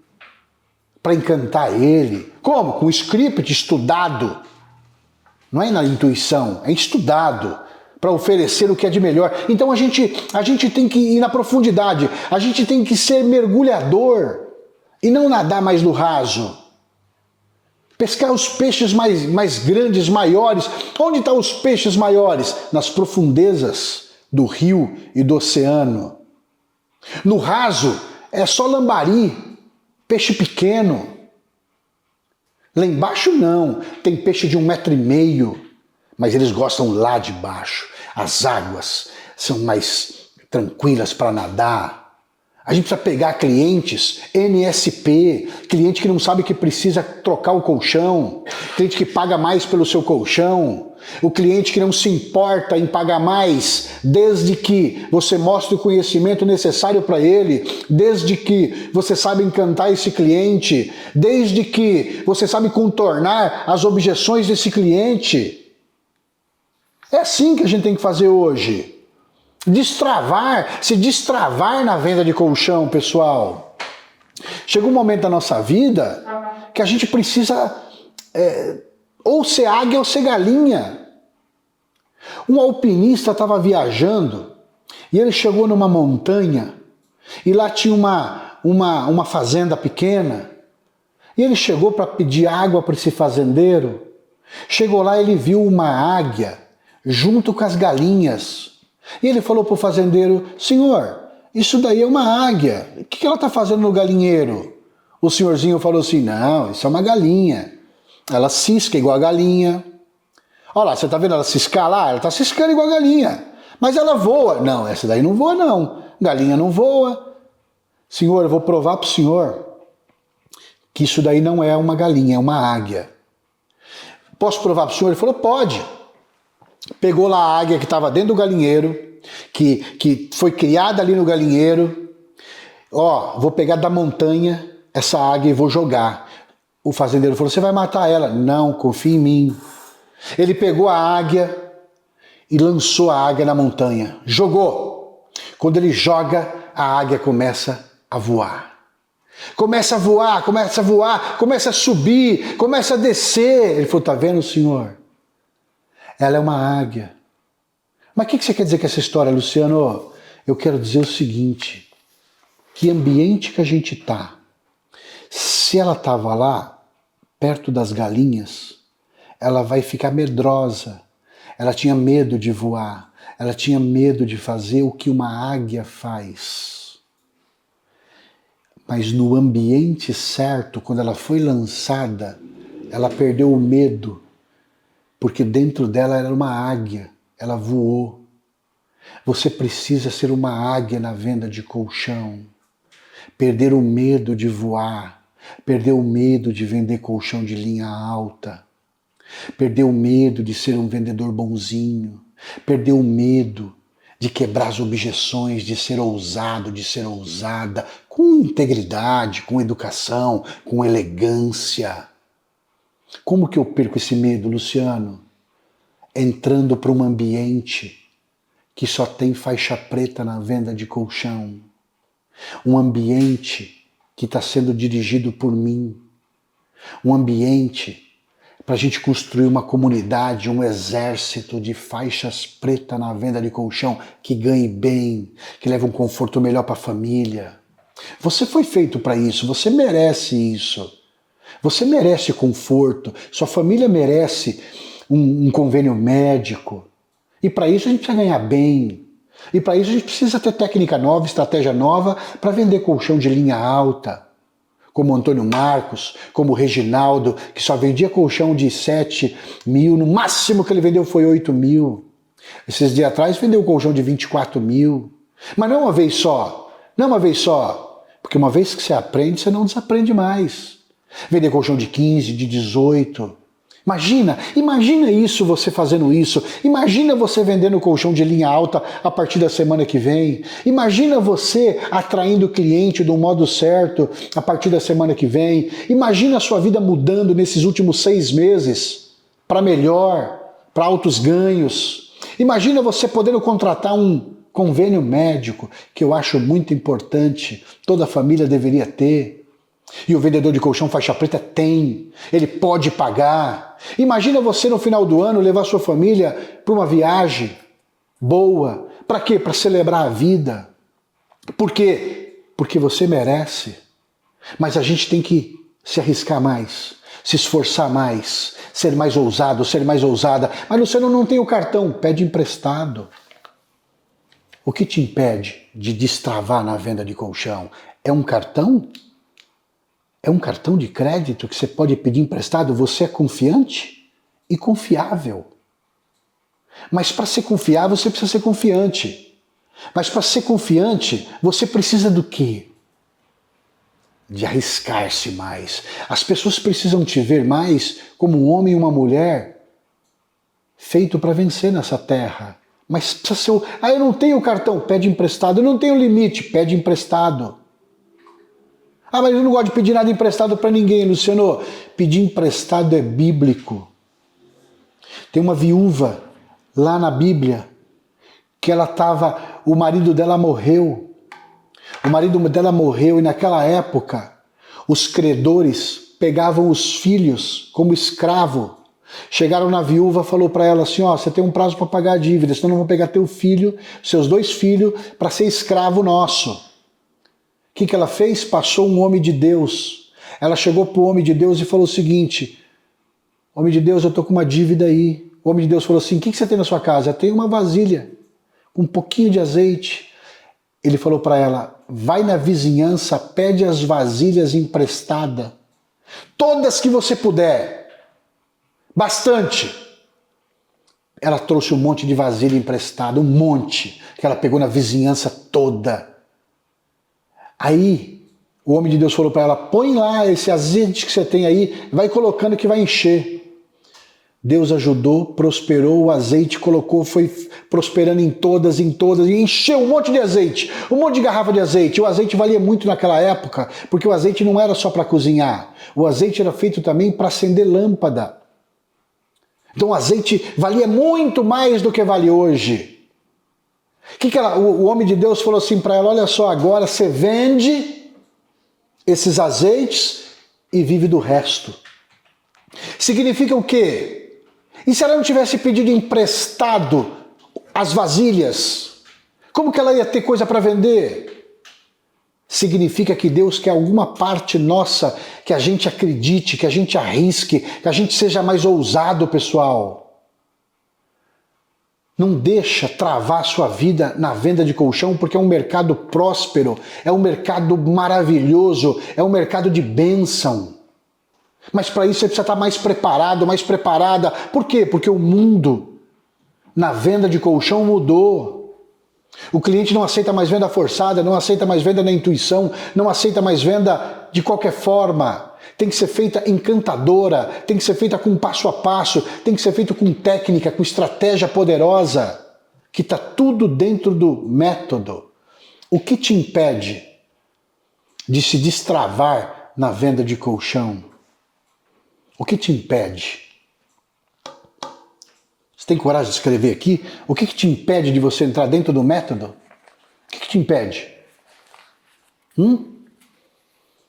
para encantar ele. Como? Com um script estudado. Não é na intuição, é estudado para oferecer o que é de melhor. Então a gente tem que ir na profundidade, a gente tem que ser mergulhador e não nadar mais no raso. Pescar os peixes mais grandes, maiores. Onde estão os peixes maiores? Nas profundezas do rio e do oceano. No raso é só lambari, peixe pequeno. Lá embaixo não, tem peixe de 1,5 metro, mas eles gostam lá de baixo. As águas são mais tranquilas para nadar. A gente precisa pegar clientes NSP, cliente que não sabe que precisa trocar o colchão, cliente que paga mais pelo seu colchão, o cliente que não se importa em pagar mais, desde que você mostre o conhecimento necessário para ele, desde que você sabe encantar esse cliente, desde que você sabe contornar as objeções desse cliente. É assim que a gente tem que fazer hoje. Se destravar na venda de colchão, pessoal. Chega um momento da nossa vida que a gente precisa ou ser águia ou ser galinha. Um alpinista estava viajando e ele chegou numa montanha e lá tinha uma fazenda pequena e ele chegou para pedir água para esse fazendeiro. Chegou lá e ele viu uma águia junto com as galinhas. E ele falou para o fazendeiro: senhor, isso daí é uma águia, o que ela está fazendo no galinheiro? O senhorzinho falou assim: não, isso é uma galinha, ela cisca igual a galinha. Olha lá, você está vendo ela ciscar lá? Ela está ciscando igual a galinha, mas ela voa. Não, essa daí não voa não, galinha não voa. Senhor, eu vou provar para o senhor que isso daí não é uma galinha, é uma águia. Posso provar para o senhor? Ele falou: pode. Pegou lá a águia que estava dentro do galinheiro, que foi criada ali no galinheiro. Vou pegar da montanha essa águia e vou jogar. O fazendeiro falou, você vai matar ela. Não, confia em mim. Ele pegou a águia e lançou a águia na montanha. Jogou. Quando ele joga, a águia começa a voar. Começa a voar, começa a voar, começa a subir, começa a descer. Ele falou, tá vendo, senhor? Ela é uma águia. Mas o que você quer dizer com essa história, Luciano? Eu quero dizer o seguinte, que ambiente que a gente está? Se ela estava lá, perto das galinhas, ela vai ficar medrosa. Ela tinha medo de voar. Ela tinha medo de fazer o que uma águia faz. Mas no ambiente certo, quando ela foi lançada, ela perdeu o medo, porque dentro dela era uma águia. Ela voou. Você precisa ser uma águia na venda de colchão. Perder o medo de voar. Perder o medo de vender colchão de linha alta. Perder o medo de ser um vendedor bonzinho. Perder o medo de quebrar as objeções, de ser ousado, de ser ousada, com integridade, com educação, com elegância. Como que eu perco esse medo, Luciano? Entrando para um ambiente que só tem faixa preta na venda de colchão. Um ambiente que está sendo dirigido por mim. Um ambiente para a gente construir uma comunidade, um exército de faixas pretas na venda de colchão que ganhe bem, que leve um conforto melhor para a família. Você foi feito para isso, você merece isso. Você merece conforto, sua família merece um convênio médico. E para isso a gente precisa ganhar bem. E para isso a gente precisa ter técnica nova, estratégia nova para vender colchão de linha alta. Como o Antônio Marcos, como o Reginaldo, que só vendia colchão de 7 mil, no máximo que ele vendeu foi 8 mil. Esses dias atrás vendeu um colchão de 24 mil. Mas não uma vez só, não uma vez só. Porque uma vez que você aprende, você não desaprende mais. Vender colchão de 15, de 18. Imagina isso, você fazendo isso. Imagina você vendendo colchão de linha alta a partir da semana que vem. Imagina você atraindo o cliente do modo certo a partir da semana que vem. Imagina a sua vida mudando nesses últimos 6 meses para melhor, para altos ganhos. Imagina você podendo contratar um convênio médico, que eu acho muito importante, toda família deveria ter. E o vendedor de colchão faixa preta tem, ele pode pagar. Imagina você no final do ano levar sua família para uma viagem boa. Para quê? Para celebrar a vida. Por quê? Porque você merece. Mas a gente tem que se arriscar mais, se esforçar mais, ser mais ousado, ser mais ousada. Mas Luciano, não tem o cartão, pede emprestado. O que te impede de destravar na venda de colchão? É um cartão? É um cartão de crédito que você pode pedir emprestado? Você é confiante e confiável. Mas para ser confiável, você precisa ser confiante. Mas para ser confiante, você precisa do quê? De arriscar-se mais. As pessoas precisam te ver mais como um homem e uma mulher feito para vencer nessa terra. Mas precisa ser eu não tenho cartão, pede emprestado. Eu não tenho limite, pede emprestado. Mas eu não gosto de pedir nada emprestado para ninguém, Luciano. Pedir emprestado é bíblico. Tem uma viúva lá na Bíblia que o marido dela morreu. O marido dela morreu e naquela época os credores pegavam os filhos como escravo. Chegaram na viúva, falou para ela assim, você tem um prazo para pagar a dívida, senão não vão pegar teu filho, seus 2 filhos, para ser escravo nosso. O que ela fez? Passou um homem de Deus. Ela chegou para o homem de Deus e falou o seguinte, homem de Deus, eu estou com uma dívida aí. O homem de Deus falou assim, o que você tem na sua casa? Tem uma vasilha com um pouquinho de azeite. Ele falou para ela, vai na vizinhança, pede as vasilhas emprestadas. Todas que você puder. Bastante. Ela trouxe um monte de vasilha emprestada, um monte, que ela pegou na vizinhança toda. Aí o homem de Deus falou para ela, põe lá esse azeite que você tem aí, vai colocando que vai encher. Deus ajudou, prosperou, o azeite colocou, foi prosperando em todas, e encheu um monte de azeite, um monte de garrafa de azeite. O azeite valia muito naquela época, porque o azeite não era só para cozinhar, o azeite era feito também para acender lâmpada. Então o azeite valia muito mais do que vale hoje. O homem de Deus falou assim para ela: olha só, agora você vende esses azeites e vive do resto. Significa o quê? E se ela não tivesse pedido emprestado as vasilhas, como que ela ia ter coisa para vender? Significa que Deus quer alguma parte nossa que a gente acredite, que a gente arrisque, que a gente seja mais ousado, pessoal. Não deixa travar sua vida na venda de colchão, porque é um mercado próspero, é um mercado maravilhoso, é um mercado de bênção. Mas para isso você precisa estar mais preparado, mais preparada. Por quê? Porque o mundo na venda de colchão mudou. O cliente não aceita mais venda forçada, não aceita mais venda na intuição, não aceita mais venda de qualquer forma. Tem que ser feita encantadora, tem que ser feita com passo a passo, tem que ser feito com técnica, com estratégia poderosa, que está tudo dentro do método. O que te impede de se destravar na venda de colchão? O que te impede? Você tem coragem de escrever aqui? O que te impede de você entrar dentro do método? O que te impede? O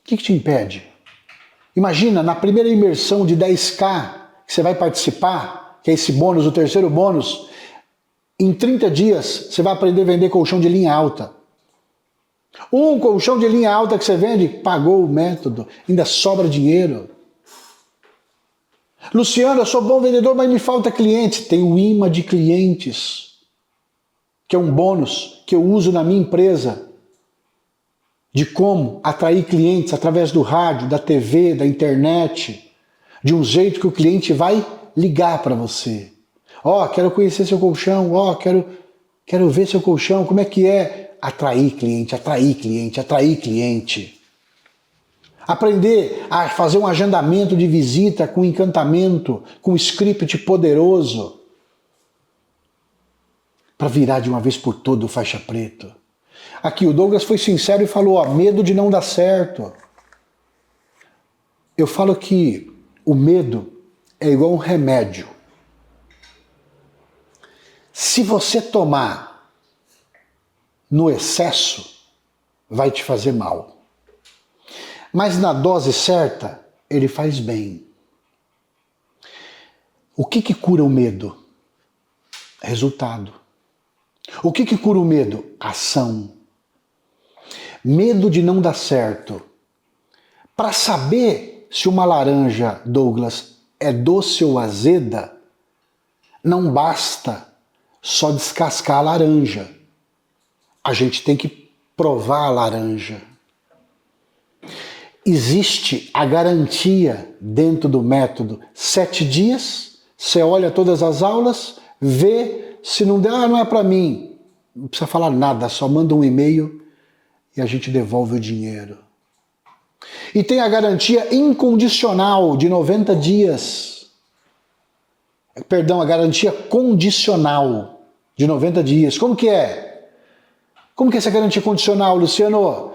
que te impede? Imagina, na primeira imersão de 10K que você vai participar, que é esse bônus, o terceiro bônus, em 30 dias você vai aprender a vender colchão de linha alta. Um colchão de linha alta que você vende, pagou o método, ainda sobra dinheiro. Luciano, eu sou bom vendedor, mas me falta cliente. Tem o imã de clientes, que é um bônus que eu uso na minha empresa, de como atrair clientes através do rádio, da TV, da internet, de um jeito que o cliente vai ligar para você. Quero conhecer seu colchão, quero ver seu colchão, como é que é? Atrair cliente, atrair cliente, atrair cliente. Aprender a fazer um agendamento de visita com encantamento, com script poderoso, para virar de uma vez por todas o faixa preto. Aqui o Douglas foi sincero e falou, medo de não dar certo. Eu falo que o medo é igual um remédio. Se você tomar no excesso, vai te fazer mal. Mas na dose certa, ele faz bem. O que cura o medo? Resultado. O que cura o medo? Ação. Medo de não dar certo. Para saber se uma laranja, Douglas, é doce ou azeda, não basta só descascar a laranja. A gente tem que provar a laranja. Existe a garantia dentro do método. 7 dias, você olha todas as aulas, vê, se não der, não é para mim. Não precisa falar nada, só manda um e-mail e a gente devolve o dinheiro. E tem a garantia incondicional de 90 dias. Perdão, a garantia condicional de 90 dias. Como que é? Como que é essa garantia condicional, Luciano?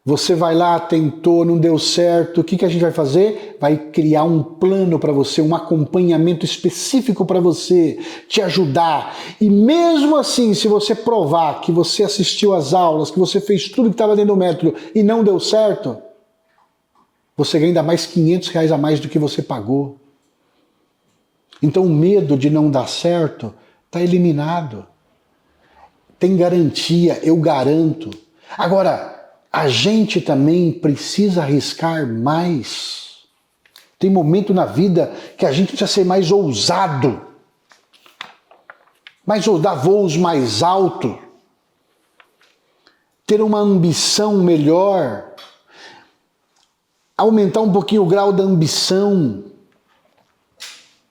Você vai lá, tentou, não deu certo, o que a gente vai fazer? Vai criar um plano para você, um acompanhamento específico para você, te ajudar. E mesmo assim, se você provar que você assistiu às aulas, que você fez tudo que estava dentro do método e não deu certo, você ganha ainda mais R$500 a mais do que você pagou. Então o medo de não dar certo está eliminado. Tem garantia, eu garanto. Agora, a gente também precisa arriscar mais. Tem momento na vida que a gente precisa ser mais ousado. Dar voos mais altos. Ter uma ambição melhor. Aumentar um pouquinho o grau da ambição.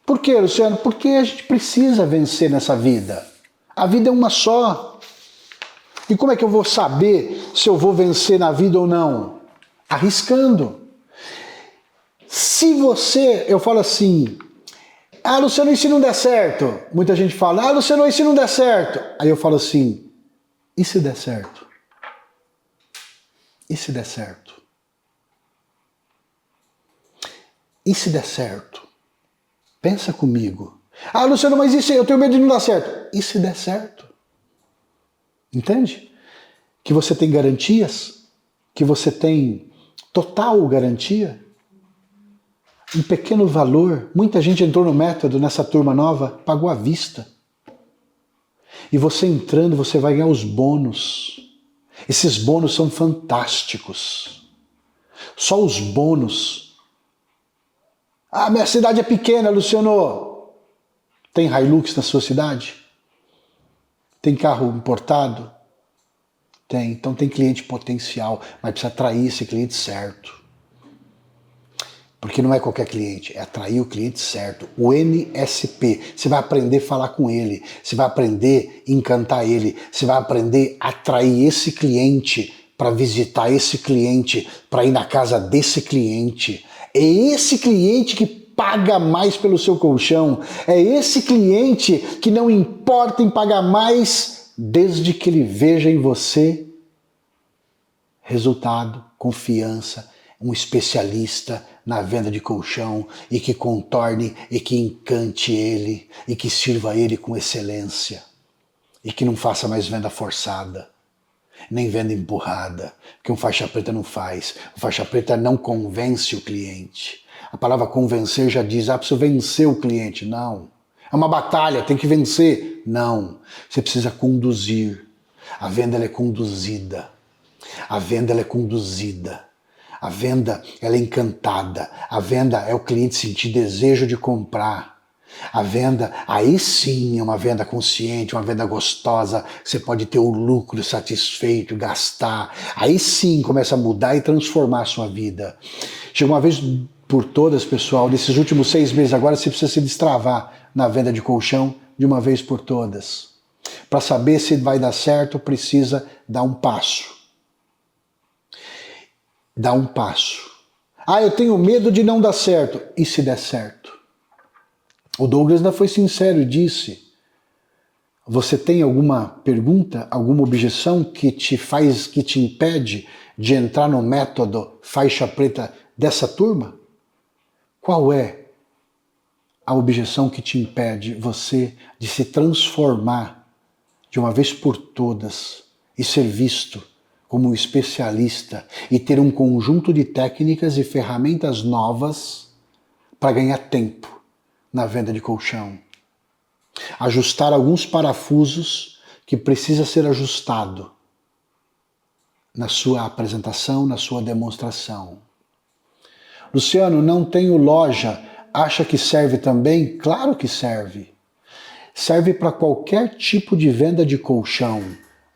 Por quê, Luciano? Porque a gente precisa vencer nessa vida. A vida é uma só. E como é que eu vou saber se eu vou vencer na vida ou não? Arriscando. Se você, eu falo assim, Ah, Luciano, e se não der certo? Muita gente fala, ah, Luciano, e se não der certo? Aí eu falo assim, e se der certo? E se der certo? E se der certo? Pensa comigo. Ah, Luciano, mas e se eu tenho medo de não dar certo? E se der certo? Entende? Que você tem garantias, que você tem total garantia. Um pequeno valor, muita gente entrou no método nessa turma nova, pagou à vista. E você entrando, você vai ganhar os bônus. Esses bônus são fantásticos. Só os bônus. Ah, minha cidade é pequena, Luciano. Tem Hilux na sua cidade? Tem carro importado? Tem. Então tem cliente potencial, mas precisa atrair esse cliente certo. Porque não é qualquer cliente, é atrair o cliente certo. O NSP. Você vai aprender a falar com ele, você vai aprender a encantar ele, você vai aprender a atrair esse cliente para visitar esse cliente, para ir na casa desse cliente. É esse cliente que paga mais pelo seu colchão. É esse cliente que não importa em pagar mais, desde que ele veja em você resultado, confiança, um especialista na venda de colchão e que contorne e que encante ele e que sirva ele com excelência e que não faça mais venda forçada, nem venda empurrada, que um faixa preta não faz. O faixa preta não convence o cliente. A palavra convencer já diz, preciso vencer o cliente. Não. É uma batalha, tem que vencer. Não. Você precisa conduzir. A venda ela é conduzida. A venda ela é conduzida. A venda ela é encantada. A venda é o cliente sentir desejo de comprar. A venda, aí sim é uma venda consciente, uma venda gostosa, você pode ter o lucro satisfeito, gastar. Aí sim começa a mudar e transformar a sua vida. Chega uma vez por todas, pessoal, nesses últimos 6 meses agora você precisa se destravar na venda de colchão de uma vez por todas. Para saber se vai dar certo, precisa dar um passo. Dá um passo. Ah, eu tenho medo de não dar certo. E se der certo? O Douglas ainda foi sincero e disse, você tem alguma pergunta, alguma objeção que te impede de entrar no método faixa preta dessa turma? Qual é a objeção que te impede você de se transformar de uma vez por todas e ser visto como um especialista e ter um conjunto de técnicas e ferramentas novas para ganhar tempo na venda de colchão? Ajustar alguns parafusos que precisa ser ajustado na sua apresentação, na sua demonstração. Luciano, não tenho loja, acha que serve também? Claro que serve. Serve para qualquer tipo de venda de colchão.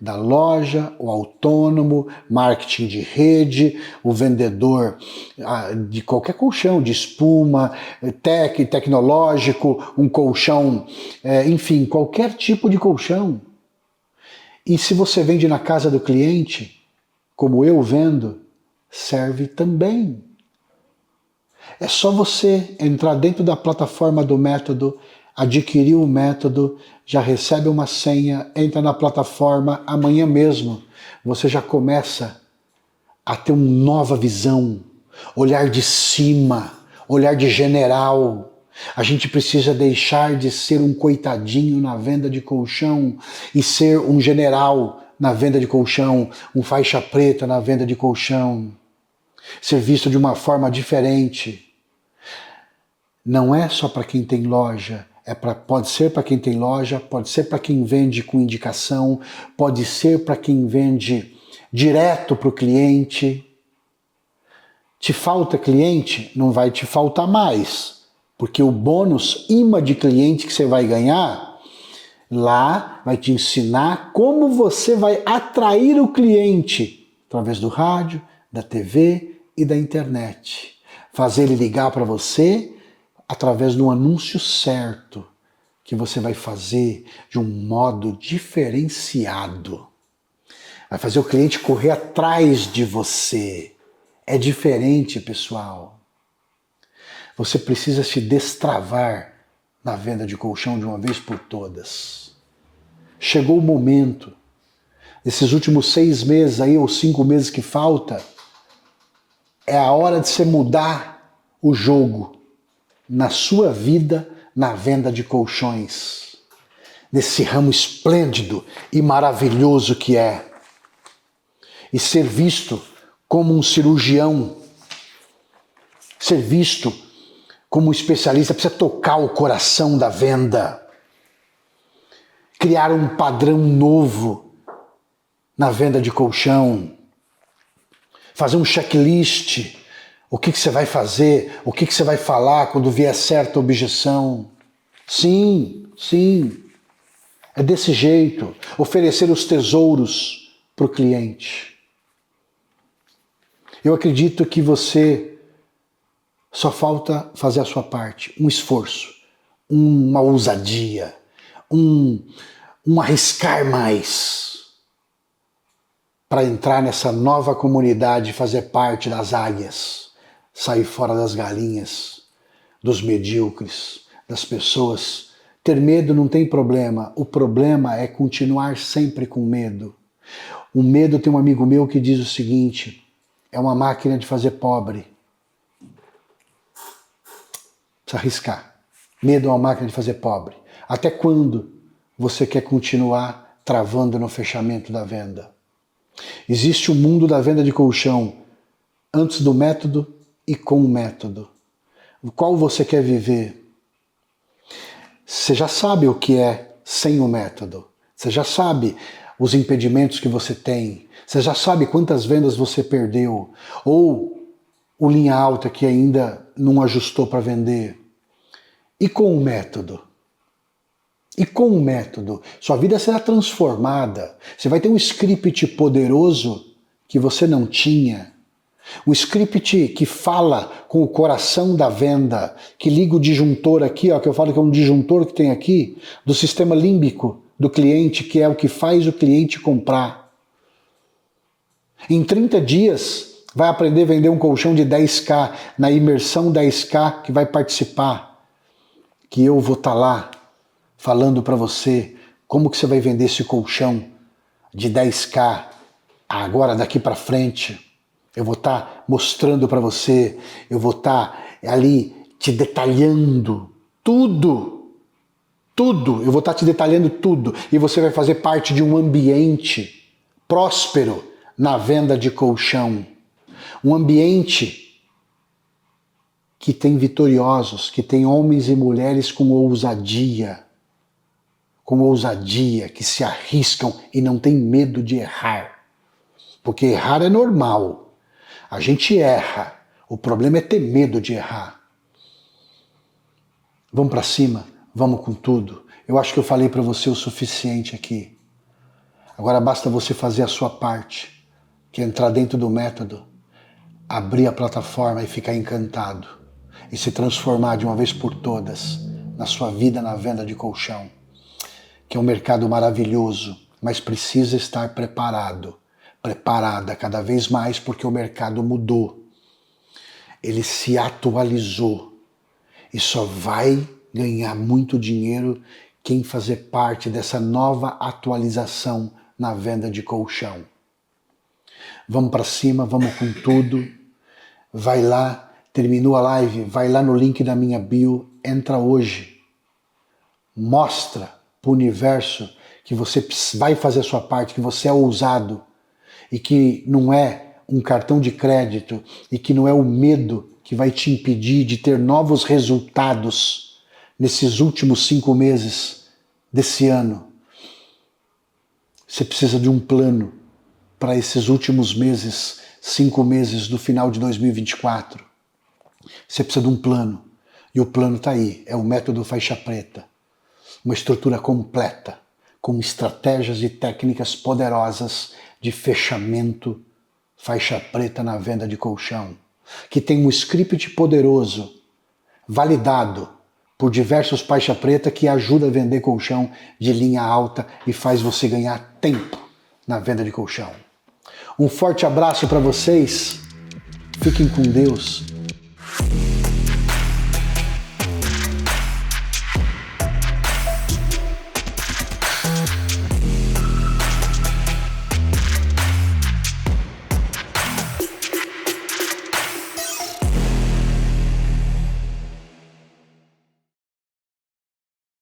Da loja, o autônomo, marketing de rede, o vendedor de qualquer colchão, de espuma, tecnológico, um colchão, enfim, qualquer tipo de colchão. E se você vende na casa do cliente, como eu vendo, serve também. É só você entrar dentro da plataforma do método, adquirir o método, já recebe uma senha, entra na plataforma, amanhã mesmo você já começa a ter uma nova visão, olhar de cima, olhar de general. A gente precisa deixar de ser um coitadinho na venda de colchão e ser um general na venda de colchão, um faixa preta na venda de colchão. Ser visto de uma forma diferente. Não é só para quem tem loja, pode ser para quem tem loja, pode ser para quem vende com indicação, pode ser para quem vende direto para o cliente. Te falta cliente? Não vai te faltar mais, porque o bônus imã de cliente que você vai ganhar lá vai te ensinar como você vai atrair o cliente através do rádio, da TV e da internet. Fazer ele ligar para você através do anúncio certo que você vai fazer de um modo diferenciado. Vai fazer o cliente correr atrás de você. É diferente, pessoal. Você precisa se destravar na venda de colchão de uma vez por todas. Chegou o momento, esses últimos 6 meses aí, ou 5 meses que falta, é a hora de você mudar o jogo na sua vida, na venda de colchões, nesse ramo esplêndido e maravilhoso que é, e ser visto como um cirurgião, ser visto como um especialista, precisa tocar o coração da venda, criar um padrão novo na venda de colchão, fazer um checklist, o que você vai fazer, o que você vai falar quando vier certa objeção. Sim, é desse jeito, oferecer os tesouros para o cliente. Eu acredito que você só falta fazer a sua parte, um esforço, uma ousadia, um arriscar mais para entrar nessa nova comunidade e fazer parte das águias, sair fora das galinhas, dos medíocres, das pessoas. Ter medo não tem problema, o problema é continuar sempre com medo. O medo, tem um amigo meu que diz o seguinte, é uma máquina de fazer pobre. Precisa arriscar. Medo é uma máquina de fazer pobre. Até quando você quer continuar travando no fechamento da venda? Existe o mundo da venda de colchão antes do método e com o método. Qual você quer viver? Você já sabe o que é sem o método. Você já sabe os impedimentos que você tem. Você já sabe quantas vendas você perdeu. Ou o linha alta que ainda não ajustou para vender. E com o método? E com o método, sua vida será transformada. Você vai ter um script poderoso que você não tinha. Um script que fala com o coração da venda, que liga o disjuntor aqui, ó, que eu falo que é um disjuntor que tem aqui, do sistema límbico do cliente, que é o que faz o cliente comprar. Em 30 dias, vai aprender a vender um colchão de 10K, na imersão 10K que vai participar, que eu vou estar lá, falando para você como que você vai vender esse colchão de 10K agora, daqui para frente. Eu vou estar mostrando para você, eu vou estar ali te detalhando tudo, eu vou estar te detalhando tudo e você vai fazer parte de um ambiente próspero na venda de colchão. Um ambiente que tem vitoriosos, que tem homens e mulheres com ousadia, que se arriscam e não tem medo de errar. Porque errar é normal. A gente erra. O problema é ter medo de errar. Vamos para cima, vamos com tudo. Eu acho que eu falei para você o suficiente aqui. Agora basta você fazer a sua parte, que é entrar dentro do método, abrir a plataforma e ficar encantado. E se transformar de uma vez por todas na sua vida na venda de colchão. Que é um mercado maravilhoso, mas precisa estar preparado, preparada cada vez mais, porque o mercado mudou. Ele se atualizou e só vai ganhar muito dinheiro quem fazer parte dessa nova atualização na venda de colchão. Vamos para cima, vamos com tudo. Vai lá, terminou a live, vai lá no link da minha bio, entra hoje. Mostra para o universo que você vai fazer a sua parte, que você é ousado e que não é um cartão de crédito e que não é o medo que vai te impedir de ter novos resultados nesses últimos 5 meses desse ano. Você precisa de um plano para esses últimos meses, 5 meses do final de 2024. Você precisa de um plano e o plano está aí, é o método faixa preta. Uma estrutura completa, com estratégias e técnicas poderosas de fechamento faixa preta na venda de colchão, que tem um script poderoso, validado por diversos faixa preta que ajuda a vender colchão de linha alta e faz você ganhar tempo na venda de colchão. Um forte abraço para vocês, fiquem com Deus.